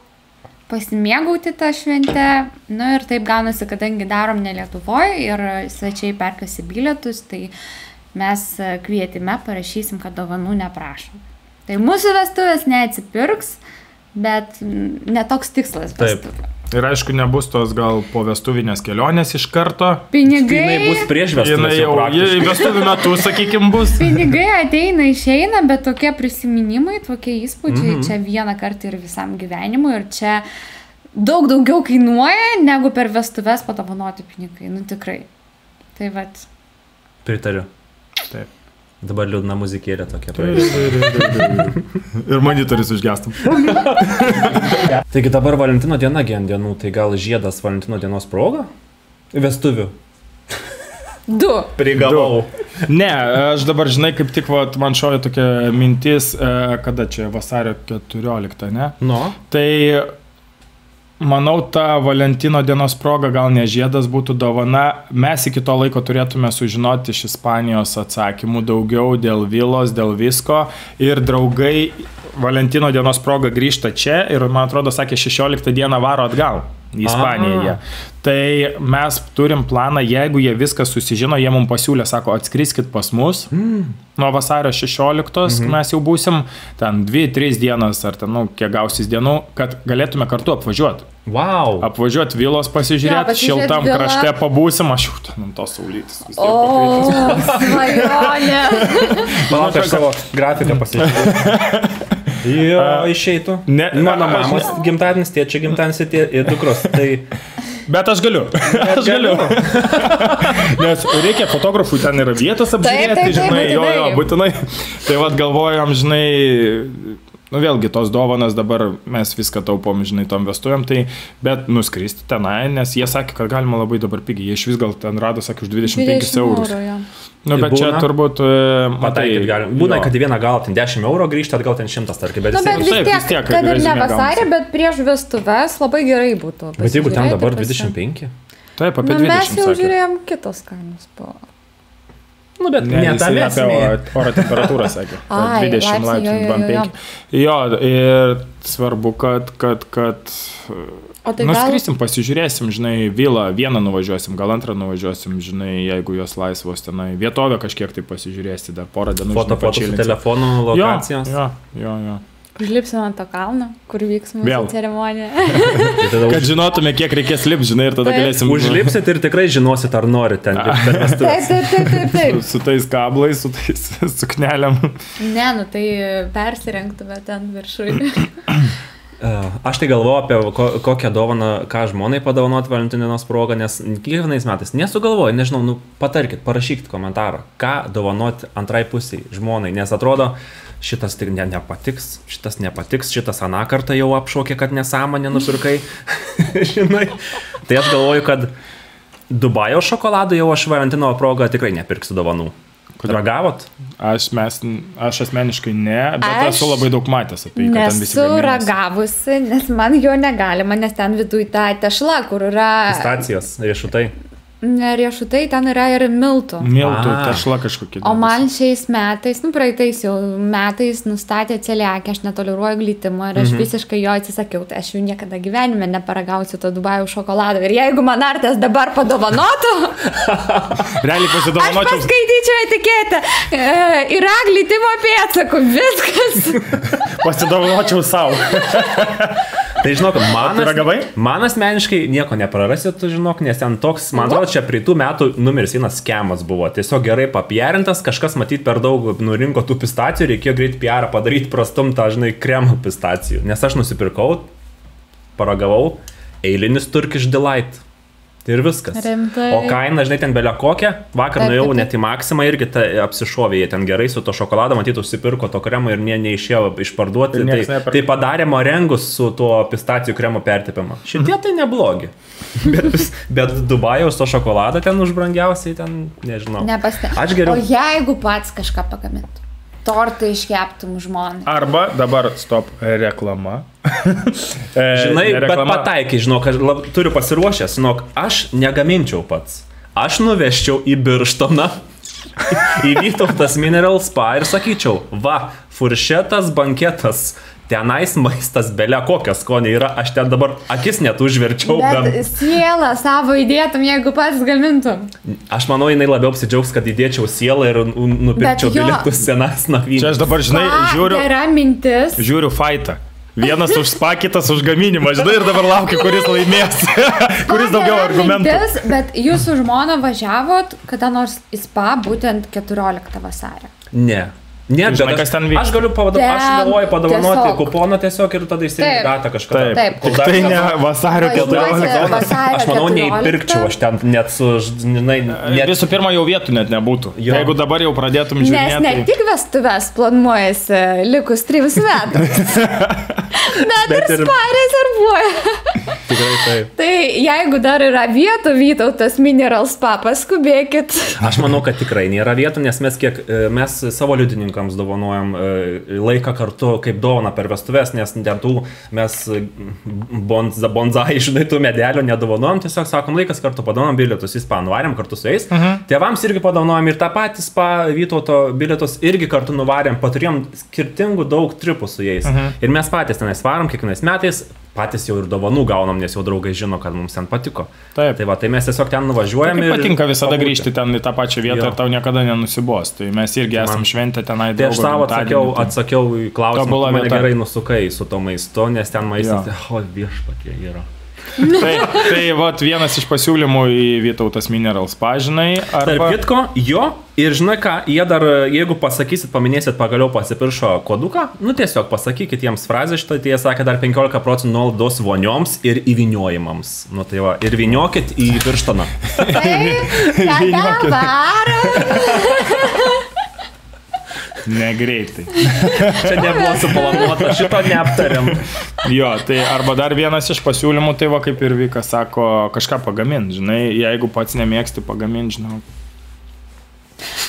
pasimėgauti tą šventę. Nu ir taip gaunasi, kadangi darom ne Lietuvoje ir svečiai perkasi bilietus, tai mes kvietime parašysim, kad dovanų neprašom. Tai mūsų vestuvės neatsipirks, bet netoks tikslas Taip. vestuvių. Ir aišku, nebus tos gal po vestuvinės kelionės iš karto. Pinigai, Jinai bus prieš Jinai vestuvės jau jau praktiškai. vestuvių metu, sakykim, bus. pinigai ateina, išeina, bet tokie prisiminimai, tokie įspūdžiai čia vieną kartą ir visam gyvenimui. Ir čia daug daugiau kainuoja, negu per vestuves padovanoti pinigai. Nu tikrai. Tai vat. Pritariu. Taip. Dabar liūdna muzikėlė tokia. Ir monitorius užgestum. Taigi dabar Valentino diena gen dienų, tai gal žiedas Valentino dienos proga? Vestuvių. 2. Prigavau. Ne, aš dabar, žinai, kaip tik man šovė tokia mintis, kada čia vasario 14, ne? Nu. Tai manau, ta Valentino dienos proga gal ne žiedas būtų dovana. Mes iki to laiko turėtume sužinoti iš Ispanijos atsakymų daugiau dėl vilos, dėl visko. Ir draugai Valentino dienos proga grįžta čia ir, man atrodo, sakė, 16 dieną varo atgal į Ispaniją. Tai mes turim planą, jeigu jie viską susižino, jie mums pasiūlė, sako, atskriskit pas mus. Nuo vasario 16 mes jau būsim ten 2-3 dienas ar ten, nu, kiek gausis dienų, kad galėtume kartu apvažiuoti. Wow. Apvažiuoti vilos pasižiūrėti, pasižiūrėt šiltam vilą. krašte pabūsim, aš jau ten ant tos saulytis. O, svajonė. Palauk, aš savo grafiką pasižiūrėjau. Jo, išeitų. Ne, Mano aš mamos gimtadienis, tėčio gimtadienis ir dukros. Tai... Bet aš galiu. Aš galiu. Nes reikia fotografų, ten yra vietos apžiūrėti, Taip, žinai, būtinai. jo, būtinai. Tai vad galvojam, žinai, nu vėlgi tos dovanas dabar mes viską taupom, žinai, tom vestuvėm, tai, bet nuskristi tenai, nes jie sakė, kad galima labai dabar pigiai. Jie iš vis gal ten rado, sakė, už 25 eurus. Nu, bet čia turbūt, matai, būna, kad į vieną galą ten 10 eurų grįžti, atgal ten 100, tarkim, bet Nu, bet vis Taip, tiek, vis tiek, kad ir ne reziumė vasarį, gaunasi. bet prieš vestuves labai gerai būtų. Bet jeigu ten dabar pasižiūrėti, 25? taip, apie Nu, 20 mes jau sakė. žiūrėjom kitos kainos po. Nu, bet ne jisai tame apie oro temperatūrą sakė. Ai, 20 laipsnių, laipsnių, jo, jo, jo. 25. Jo, ir svarbu, kad O tai gal... nuskrisim, pasižiūrėsim, žinai, vilą, vieną nuvažiuosim, gal antrą nuvažiuosim, žinai, jeigu jos laisvos tenai. Vietovę kažkiek tai pasižiūrėsi, dar porą dienų. Foto su telefonu, lokacijos. Jo. Užlipsime ant to kalno, kur vyks Vėl. mūsų ceremonija. Kad žinotume, kiek reikės lipti, žinai, ir tada Taip. galėsim... Užlipsit ir tikrai žinosit, ar norit ten. Taip. Su tais kablais, su tais sukneliam. Ne, nu tai persirengtume ten viršui. Aš tai galvoju apie kokią dovaną, ką žmonai padovanoti Valentinos progą, nes kiekvienais metais nesugalvoju, nežinau, nu patarkit, parašykit komentarą, ką dovanoti antrai pusiai žmonai, nes atrodo, šitas tik nepatiks, šitas aną kartą jau apšaukė, kad nesąmonė nupirkai, žinai. Tai aš galvoju, kad Dubajaus šokoladų jau aš Valentino progą tikrai nepirksiu dovanų. Ragavot? Aš asmeniškai ne, bet esu labai daug matęs apie jį, kad ten visi Nesu gaminasi. ragavusi, nes man jo negalima, nes ten viduje ta tešla, kur yra... Pistacijos, riešutai. Ne riešutai, ten yra ir miltų. Miltų, tešla kažkokia. O man šiais metais, nu praeitais jau metais nustatė celiakiją, aš netoleruoju glitimo ir aš visiškai jo atsisakiau, tai aš jau niekada gyvenime neparagausiu to Dubajaus šokolado. Ir jeigu man Artas dabar padovanotų, Realiai aš pasidovanočiau. paskaityčiau etiketę. Yra glitimo pėdsakų, viskas. Pasidovanočiau savo. Tai žinok, ragavai? man asmeniškai nieko neprarasit, tu žinok, nes ten toks, man atrodo, čia prie tų metų numeris vienas skemas buvo. Tiesiog gerai papiarintas, kažkas matyt per daug nurinko tų pistacijų, reikėjo greit piarą padaryti, prastumtą, žinai, kremą pistacijų. Nes aš nusipirkau, paragavau, eilinis Turkish Delight. Tai ir viskas. Rimtai. O kaina, žinai, ten belia kokia. Vakar Taip, nuėjau taip, taip. net į Maksimą irgi apsišovė, jie ten gerai su to šokolado, matyt, užsipirko to kremo ir neišėjo išparduoti. Ir nieks neperka. Tai padarė morengus su tuo pistacijų kremo pertepimu. Šitie tai neblogi. bet Dubajaus to šokolado ten už brangiausiai, ten nežinau. Aš geriau. O jeigu pats kažką pagamintų? Tortą iškeptum žmonai. Arba dabar stop reklama. Žinai, ne bet reklama. pataikai, žinok, turiu pasiruošęs, žinok, aš negaminčiau pats. Aš nuvežčiau į Birštoną, į Vytautas Mineral Spa ir sakyčiau, va, furšetas, banketas, tenais maistas belia kokios skonė yra, aš ten dabar akis net užverčiau. Bet sielą savo įdėtum, jeigu pats gamintum. Aš manau, jinai labiau apsidžiaugs, kad įdėčiau sielą ir nupirkčiau Bet jo- bilietus senas nakvynės. Čia aš dabar, žinai, Gera mintis. žiūriu fightą. Vienas už spa, kitas už gaminimą, žinai, ir dabar laukiu, kuris laimės. Kuris daugiau Gera argumentų. mintis, bet jūs su žmona važiavot kada nors į spa būtent 14 vasario. Ne. Ne, Tu žinai, bet kas ten vyks? aš galvoju Ten padovanoti tiesiog. kuponą tiesiog ir tada įsirinkti Taip. datą kažką. Taip, Taip. tik tai ne vasario Važiuosi 14. vasario Aš manau, 14. neįpirkčiau, aš ten net su, žinai, net... Visų pirma, jau vietų net nebūtų. Jo. Jeigu dabar jau pradėtum Nes žiūrėti. ne tik vestuves planuojasi likus 3 metus, bet ir ir- spa rezervuoja. Tikrai taip. Tai jeigu dar yra vietų Vytautas Mineral Spa, paskubėkit. Aš manau, kad tikrai nėra vietų, nes mes savo liudininkams dovanojam laiką kartu kaip dovana per vestuves, nes ten tų mes bonzai, žinai, tų medelių nedovanojam, tiesiog sakom, laikas kartu padovanojam bilietus į spa, nuvarėm kartu su jais. Tėvams irgi padovanojam ir tą patį spa Vytauto bilietus irgi kartu nuvarėm, paturėjom skirtingų daug tripų su jais. Ir mes patys tenais varom kiekvienais metais, patys jau ir dovanų gaunam, nes jau draugai žino, kad mums ten patiko. Taip. Tai va, tai mes tiesiog ten nuvažiuojam. Man patinka visada pabūti. grįžti ten į tą pačią vietą Jo. ir tau niekada nenusibos. Tai mes irgi esam šventę tenai Tai aš draugo savo gimtadienį, tai- atsakiau į klausimą, Tobula tu mane vieta. gerai nusukai su to maistu, nes ten maistas, Jo. o viešpatie yra. Tai vat vienas iš pasiūlymų į Vytautas Minerals pažinai. Tarp kitko, jo, ir žinai ką, jie dar, jeigu pasakysit, paminėsit, pagaliau pasipiršo koduką, nu tiesiog pasakykit jiems frazę šitą, tai jie sakė dar 15% nuolaidos vonioms ir įvyniojimams. Nu tai va, ir vyniokit į pirštoną. Taip, varo. Negreitai. Čia nebuvo suplanuota, šito neaptariam. Jo, tai arba dar vienas iš pasiūlymų, tai va kaip ir Vykas sako, kažką pagaminti, žinai, jeigu pats nemėgsti pagaminti, žinau.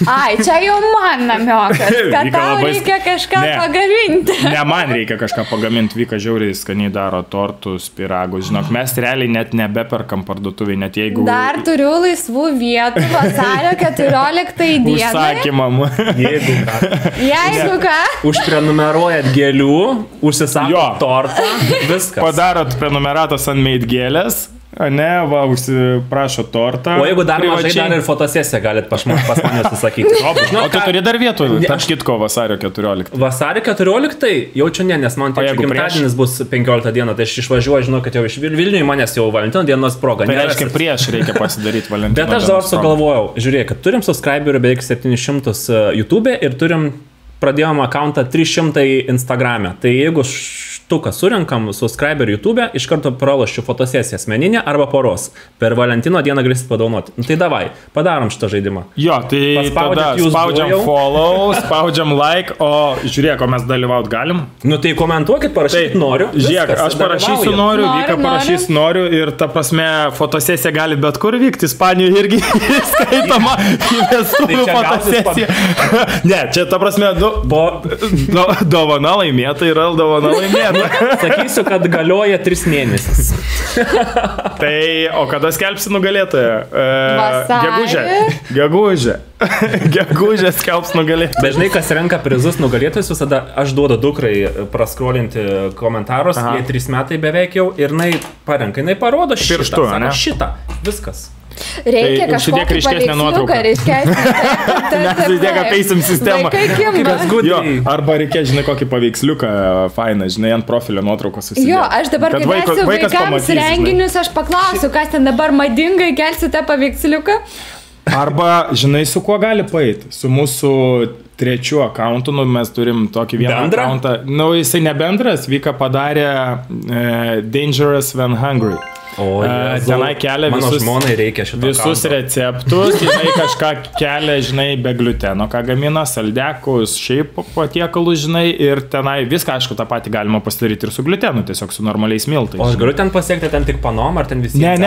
Ai, čia jau man namiokas, kad tau reikia kažką pagaminti. Ne, man reikia kažką pagaminti, Vyka žiauriai skaniai daro tortus, pyragus, žinok, mes realiai net nebeperkam parduotuviai, net jeigu... Dar turiu laisvų vietų vasario 14 dieną. Užsakymam. Jeigu ką. Užprenumeruojat gėlių, užsisakot tortą, viskas. Padarot prenumeratos ant meidgėlės. Ne, va, užsiprašo tortą. O jeigu dar mažai, dar ir fotosesiją galit pas mane susakyti. O tu turi dar vietų, tarp kitko vasario 14. Vasario 14? Jaučiu ne, nes man tai gimtadienis bus 15 dieną, tai aš išvažiuoju, žinau, kad jau iš Vilniuje manęs jau Valentino dienos proga. Tai reiškia prieš reikia pasidaryti Valentino dienos. Bet aš dabar sugalvojau, žiūrėk, kad turim subscriberių beveik 700 YouTube ir pradėjom akauntą 300 Instagram'e. Tai jeigu štuką surinkam subscriberių YouTube, iš karto pralošiu fotosesiją asmeninę arba poros. Per Valentino dieną galėsit padaunuoti. Tai davai, padarom šitą žaidimą. Jo, tai tada spaudžiam follow, spaudžiam like, o žiūrėk, o mes dalyvaut galim? Nu tai komentuokit, parašykit noriu. Žiūrėk, aš parašysiu noriu, Vyka parašys noriu ir ta prasme fotosesija gali bet kur vykti. Ispanijoje irgi skaitoma į vestuvių fotosesiją. Ne, čia ta prasme, dovana laimėta yra dovana laimėta. Sakysiu, kad galioja 3 mėnesius. Tai, o kada skelbsi nugalėtoją? Vasarį. Gegužė skelbs nugalėtoją. Dažnai, kas renka prizus nugalėtojus, visada aš duodu dukrai praskrolinti komentarus, jie 3 metai beveik jau ir jinai parenka, jinai parodo šitą, viskas. Reikia kažkokį paveiksliuką, Nesusidėk apeisim sistemą. Arba reikia, žinai, kokį paveiksliuką fainą, žinai, ant profilio nuotraukos susidėk. Jo, aš dabar, kai vesiu vaikams renginius, aš paklausiu, kas ten dabar madingai, kelsite paveiksliuką. Arba, žinai, su kuo gali paeiti? Su mūsų trečiu akauntu, mes turim tokį vieną akauntą. Jisai ne bendras, Vyka padarė Dangerous When Hungry. Tenai kelia visus receptus, žinai, kažką kelia, žinai, be gliuteno, ką gamina, saldekus, šiaip patiekalus, žinai, ir tenai viską, aišku, tą patį galima pasidaryti ir su gliutenu, tiesiog su normaliais miltais. O aš galiu ten pasiekti ten tik panom, ar ten visi? Ne,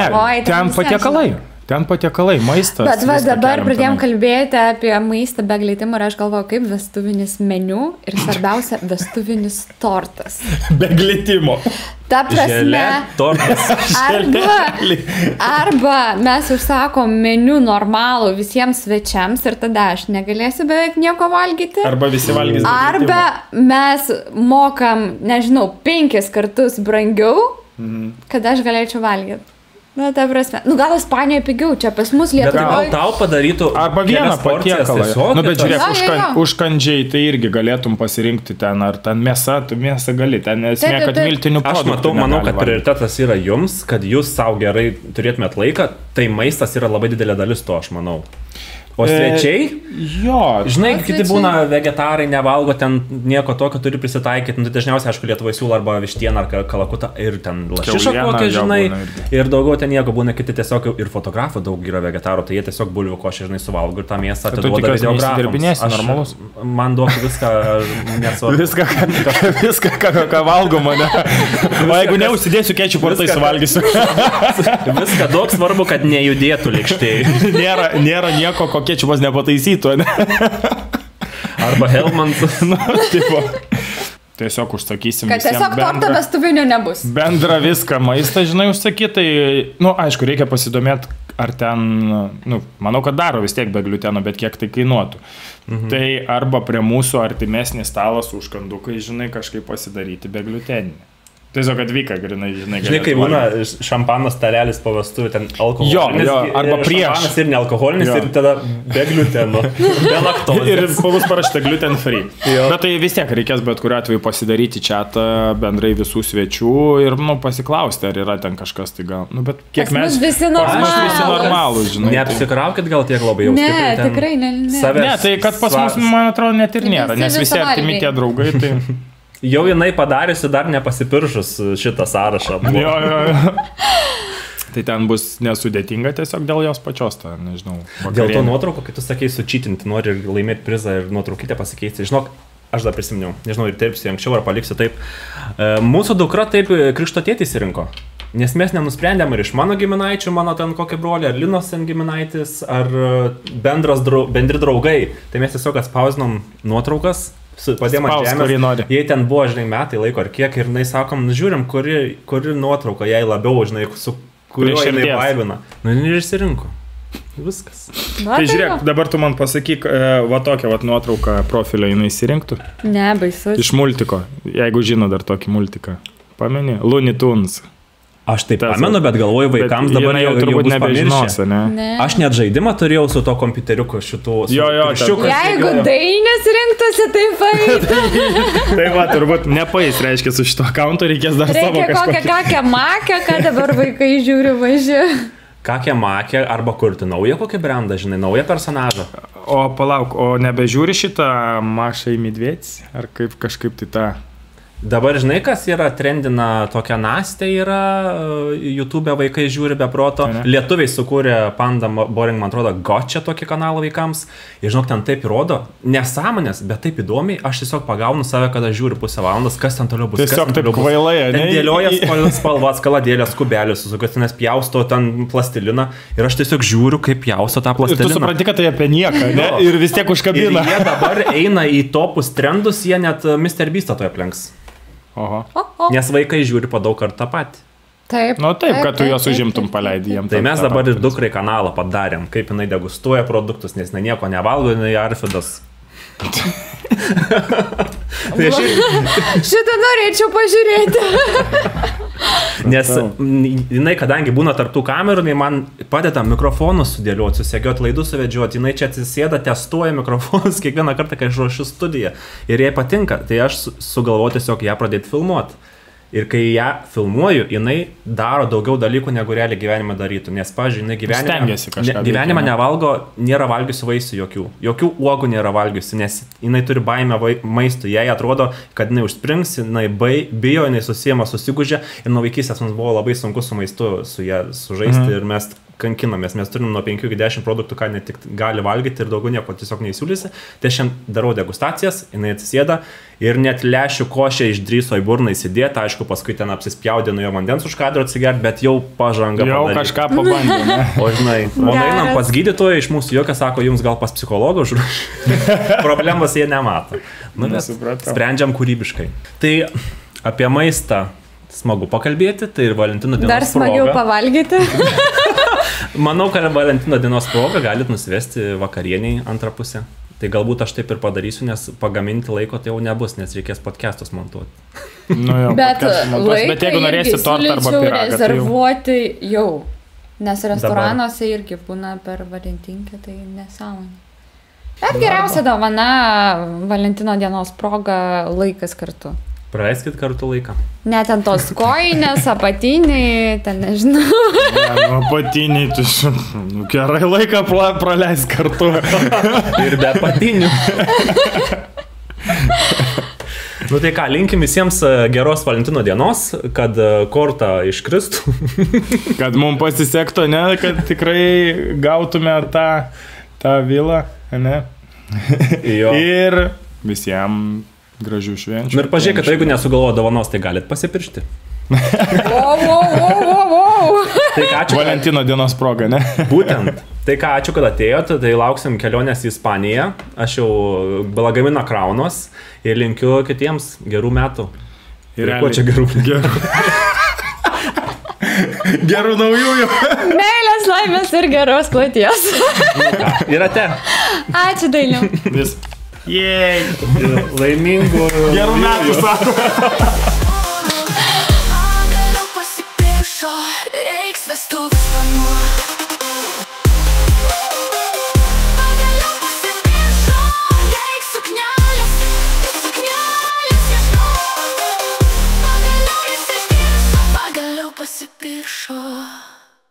ten patiekalai. Ten patiekalai, maistas. Bet va, dabar pradėjom kalbėti apie maistą be glitimo ir aš galvoju, kaip vestuvinis meniu ir svarbiausia, vestuvinis tortas. Be glitimo. Ta prasme, arba mes užsakom meniu normalų visiems svečiams ir tada aš negalėsiu beveik nieko valgyti. Arba visi valgys. Arba mes mokam, nežinau, 5 kartus brangiau, kad aš galėčiau valgyti. Na, ta prasme. Nu, gal Ispanijoje pigiau, čia pas mus Lietuvoje. Gal tau padarytų arba vieną patiekalą. Nu, bet žiūrėk, užkandžiai tai irgi galėtum pasirinkti ten, ar ten mėsa gali, ten esmė, kad miltinių produktų. Aš manau, kad prioritetas yra jums, kad jūs savo gerai turėtumėt laiką, tai maistas yra labai didelė dalis to, aš manau. O svečiai? Jo. Žinai, kiti būna vegetarai, nevalgo ten nieko tokio, turi prisitaikyti. Nu, dažniausiai, aišku, Lietuvoje siūlo arba vištieną ar kalakutą ir ten lašišą kokią, žinai. Ir daugiau ten nieko būna, kiti tiesiog ir fotografų daug yra vegetarų, tai jie tiesiog bulvių košę, žinai, suvalgo ir tą mėsą atiduoda videografams. Normalus. Man duok viską, nesvarbu. Viską, ką valgo mane. O jeigu neužsidėsiu kečiupų, ar tai suvalgysiu. Viską daug svarbu, kad nejudėtų lėkštėj. Nėra nieko, kečiupas nepataisytų, ne? Arba Helmansas. Tiesiog užsakysim kad visiems. Kad tiesiog torto vestuvinio nebus. Bendrą viską maistą, žinai, užsakytai. Nu, aišku, reikia pasidomėti, ar ten, nu, manau, kad daro vis tiek be gliuteno, bet kiek tai kainuotų. Tai arba prie mūsų artimesnis stalas užkandukai, žinai, kažkaip pasidaryti be gliuteninį. Tiesiog atvyka, grinai, žinai. Žinai, kai būna šampanas talelis po vestuvių, ten alkoholinis. Jo, arba prieš. Šampanas ir nealkoholinis ir tada be gliuteno, be laktozės. Ir bus parašyta gluten free. Bet tai vis tiek reikės bet kuriuo atveju pasidaryti čatą bendrai visų svečių ir, pasiklausti, ar yra ten kažkas tai gal. Bet kiek mes visi normalūs, žinai. Neapsikraukit gal tiek labai jau. Ne, tikrai ne. Ne, tai kad pas mus, man atrodo, net ir nėra, nes visi artimi tie draugai, tai... Jau jinai padariusi dar nepasipiršus šitą sąrašą. Jo. Tai ten bus nesudėtinga tiesiog dėl jos pačios, nežinau. Vakarienė. Dėl to nuotrauko, kai tu sakai sučytinti, nori laimėti prizą ir nuotraukytę pasikeisti. Žinok, aš dar prisiminiau, nežinau, ir dirbsiu anksčiau ar paliksiu taip. Mūsų dukra taip krikšto tėtį įsirinko. Nes mes nenusprendėm ir iš mano giminaičių, mano ten kokį brolį, ar Linos ten giminaitis, ar bendri draugai. Tai mes tiesiog atspausinom nuotraukas. Padėjom ant žemės, jei ten buvo, žinai, metai laiko ar kiek ir, sakom, žiūrim, kuri nuotrauka jai labiau, žinai, su kuriuo jinai vaibina. Ir išsirinko. Viskas. Tai žiūrėk, dabar tu man pasakyk, va tokią nuotrauką profilio jinai įsirinktų. Ne, baisus. Iš multiko, jeigu žino dar tokį multiką. Pameni? Looney Tunes. Aš taip pamenu, bet galvoju vaikams dabar jau turbūt nebežinos, ne? Aš net žaidimą turėjau su to kompiuteriuku šitų. Jeigu Dainis rinktųsi, tai paėtų. Tai va, turbūt nepais, reiškia, su šito akaunto reikės dar savo kažkokį. Reikia kokią makę, ką dabar vaikai žiūri važiuoja. Kokią makę arba kurti naują kokį brandą, žinai, naują personažą. O palauk, o nebežiūri šitą Mašą į Medvėdį? Ar kaip kažkaip tai tą... Dabar žinai, kas yra trendina, tokia Nastė yra, YouTube vaikai žiūri be proto. Lietuviai sukūrė Panda Boring, man atrodo, Gotcha tokį kanalą vaikams. Ir žinok, ten taip įrodo, nesąmonės, bet taip įdomiai, aš tiesiog pagaunu save, kada žiūri pusę valandos, kas ten toliau bus. Tiesiog taip kvailai, ne? Ten dėlioja spalvas, kaladėlės, kubelius, nes pjausto ten plastiliną. Ir aš tiesiog žiūriu, kaip pjausto tą plastiliną. Ir tu supranti, kad tai apie nieką, ne? Ir vis tiek užkabina. Ir jie dabar eina į topus trendus, jie net Mr. Beastą toje aplenks. Oho. Nes vaikai žiūri po daug kartų tą patį. Taip. Taip, kad tu juos užimtum paleidį jiems. Tai mes dabar ir dukrai kanalą padarėm, kaip jinai degustuoja produktus, nes jinai nieko nevalgo, jinai Arfidas. Šitą norėčiau pažiūrėti. Nes jinai, kadangi būna tarptų kamerų, jinai man padeda mikrofonus sudėlioti, susegioti laidus suvedžioti, jinai čia atsisėda, testuoja mikrofonus kiekvieną kartą, kai aš ruošiu studiją. Ir jai patinka, tai aš sugalvoju tiesiog ją pradėti filmuoti. Ir kai ją filmuoju, jinai daro daugiau dalykų, negu realiai gyvenime darytų. Nes, pavyzdžiui, jinai gyvenimą nevalgo, nėra valgiusi vaisių jokių. Jokių uogų nėra valgiusi, nes jinai turi baimę maistui. Jai atrodo, kad jinai užsprings, jinai bijo, jinai susijama, susigužė. Ir nuo vaikystės mums buvo labai sunku su maistu su ją sužaisti ir mes kankinomės. Mes turim nuo 5 iki 10 produktų, ką ne tik gali valgyti ir daugiau nieko tiesiog neįsiūlysi. Tai aš darau degustacijas, jinai atsisėda ir net lęšių košę išdrįso į burną įsidėti. Aišku, paskui ten apsispjaudė nuo jo vandens už kadro atsigert, bet jau pažanga. Jau padaryti. Kažką pabandė, ne? O žinai, einam pas gydytoją, iš mūsų jokia sako, jums gal pas psichologą problemos jie nemato. Sprendžiam kūrybiškai. Tai apie maistą smagu pakalbėti, tai ir Valentino dienos proga. Dar smagiau pavalgyti. Manau, kad Valentino dienos proga galit nusivesti vakarieniai antrą pusę. Tai galbūt aš taip ir padarysiu, nes pagaminti laiko tai jau nebus, nes reikės podcastus montuoti. Jo, bet jeigu norėsi tortą arba pyragą, rezervuoti jau. Nes restoranuose irgi būna per Valentinkę, tai nesąmonė. Bet geriausia dovana Valentino dienos proga laikas kartu. Praleiskit kartu laiką. Net ant tos kojinės, apatiniai, ten nežinau. Apatiniai, tu gerai laiką praleis kartu. Ir be apatinių. Nu tai ką, linkim visiems geros Valentino dienos, kad kortą iškristų. Kad mums pasisektų, ne, kad tikrai gautume tą vilą, ne. Jo. Ir visiems gražių švenčių. Ir pažiūrėk, kad jeigu nesugalvoja dovanos, tai galit pasipiršti. Tai ačiū. Valentino dienos proga, ne? Būtent. Tai ką, ačiū, kad atėjote, tai lauksim kelionės į Ispaniją. Aš jau lagaminą kraunos ir linkiu kitiems gerų metų. Ir ko čia gerų? Gerų naujųjų. Meilės, laimės ir geros kloties. Ir ate. Ačiū, Dainiau. Vis. Jei. Laimingų. Gerų metų, sako.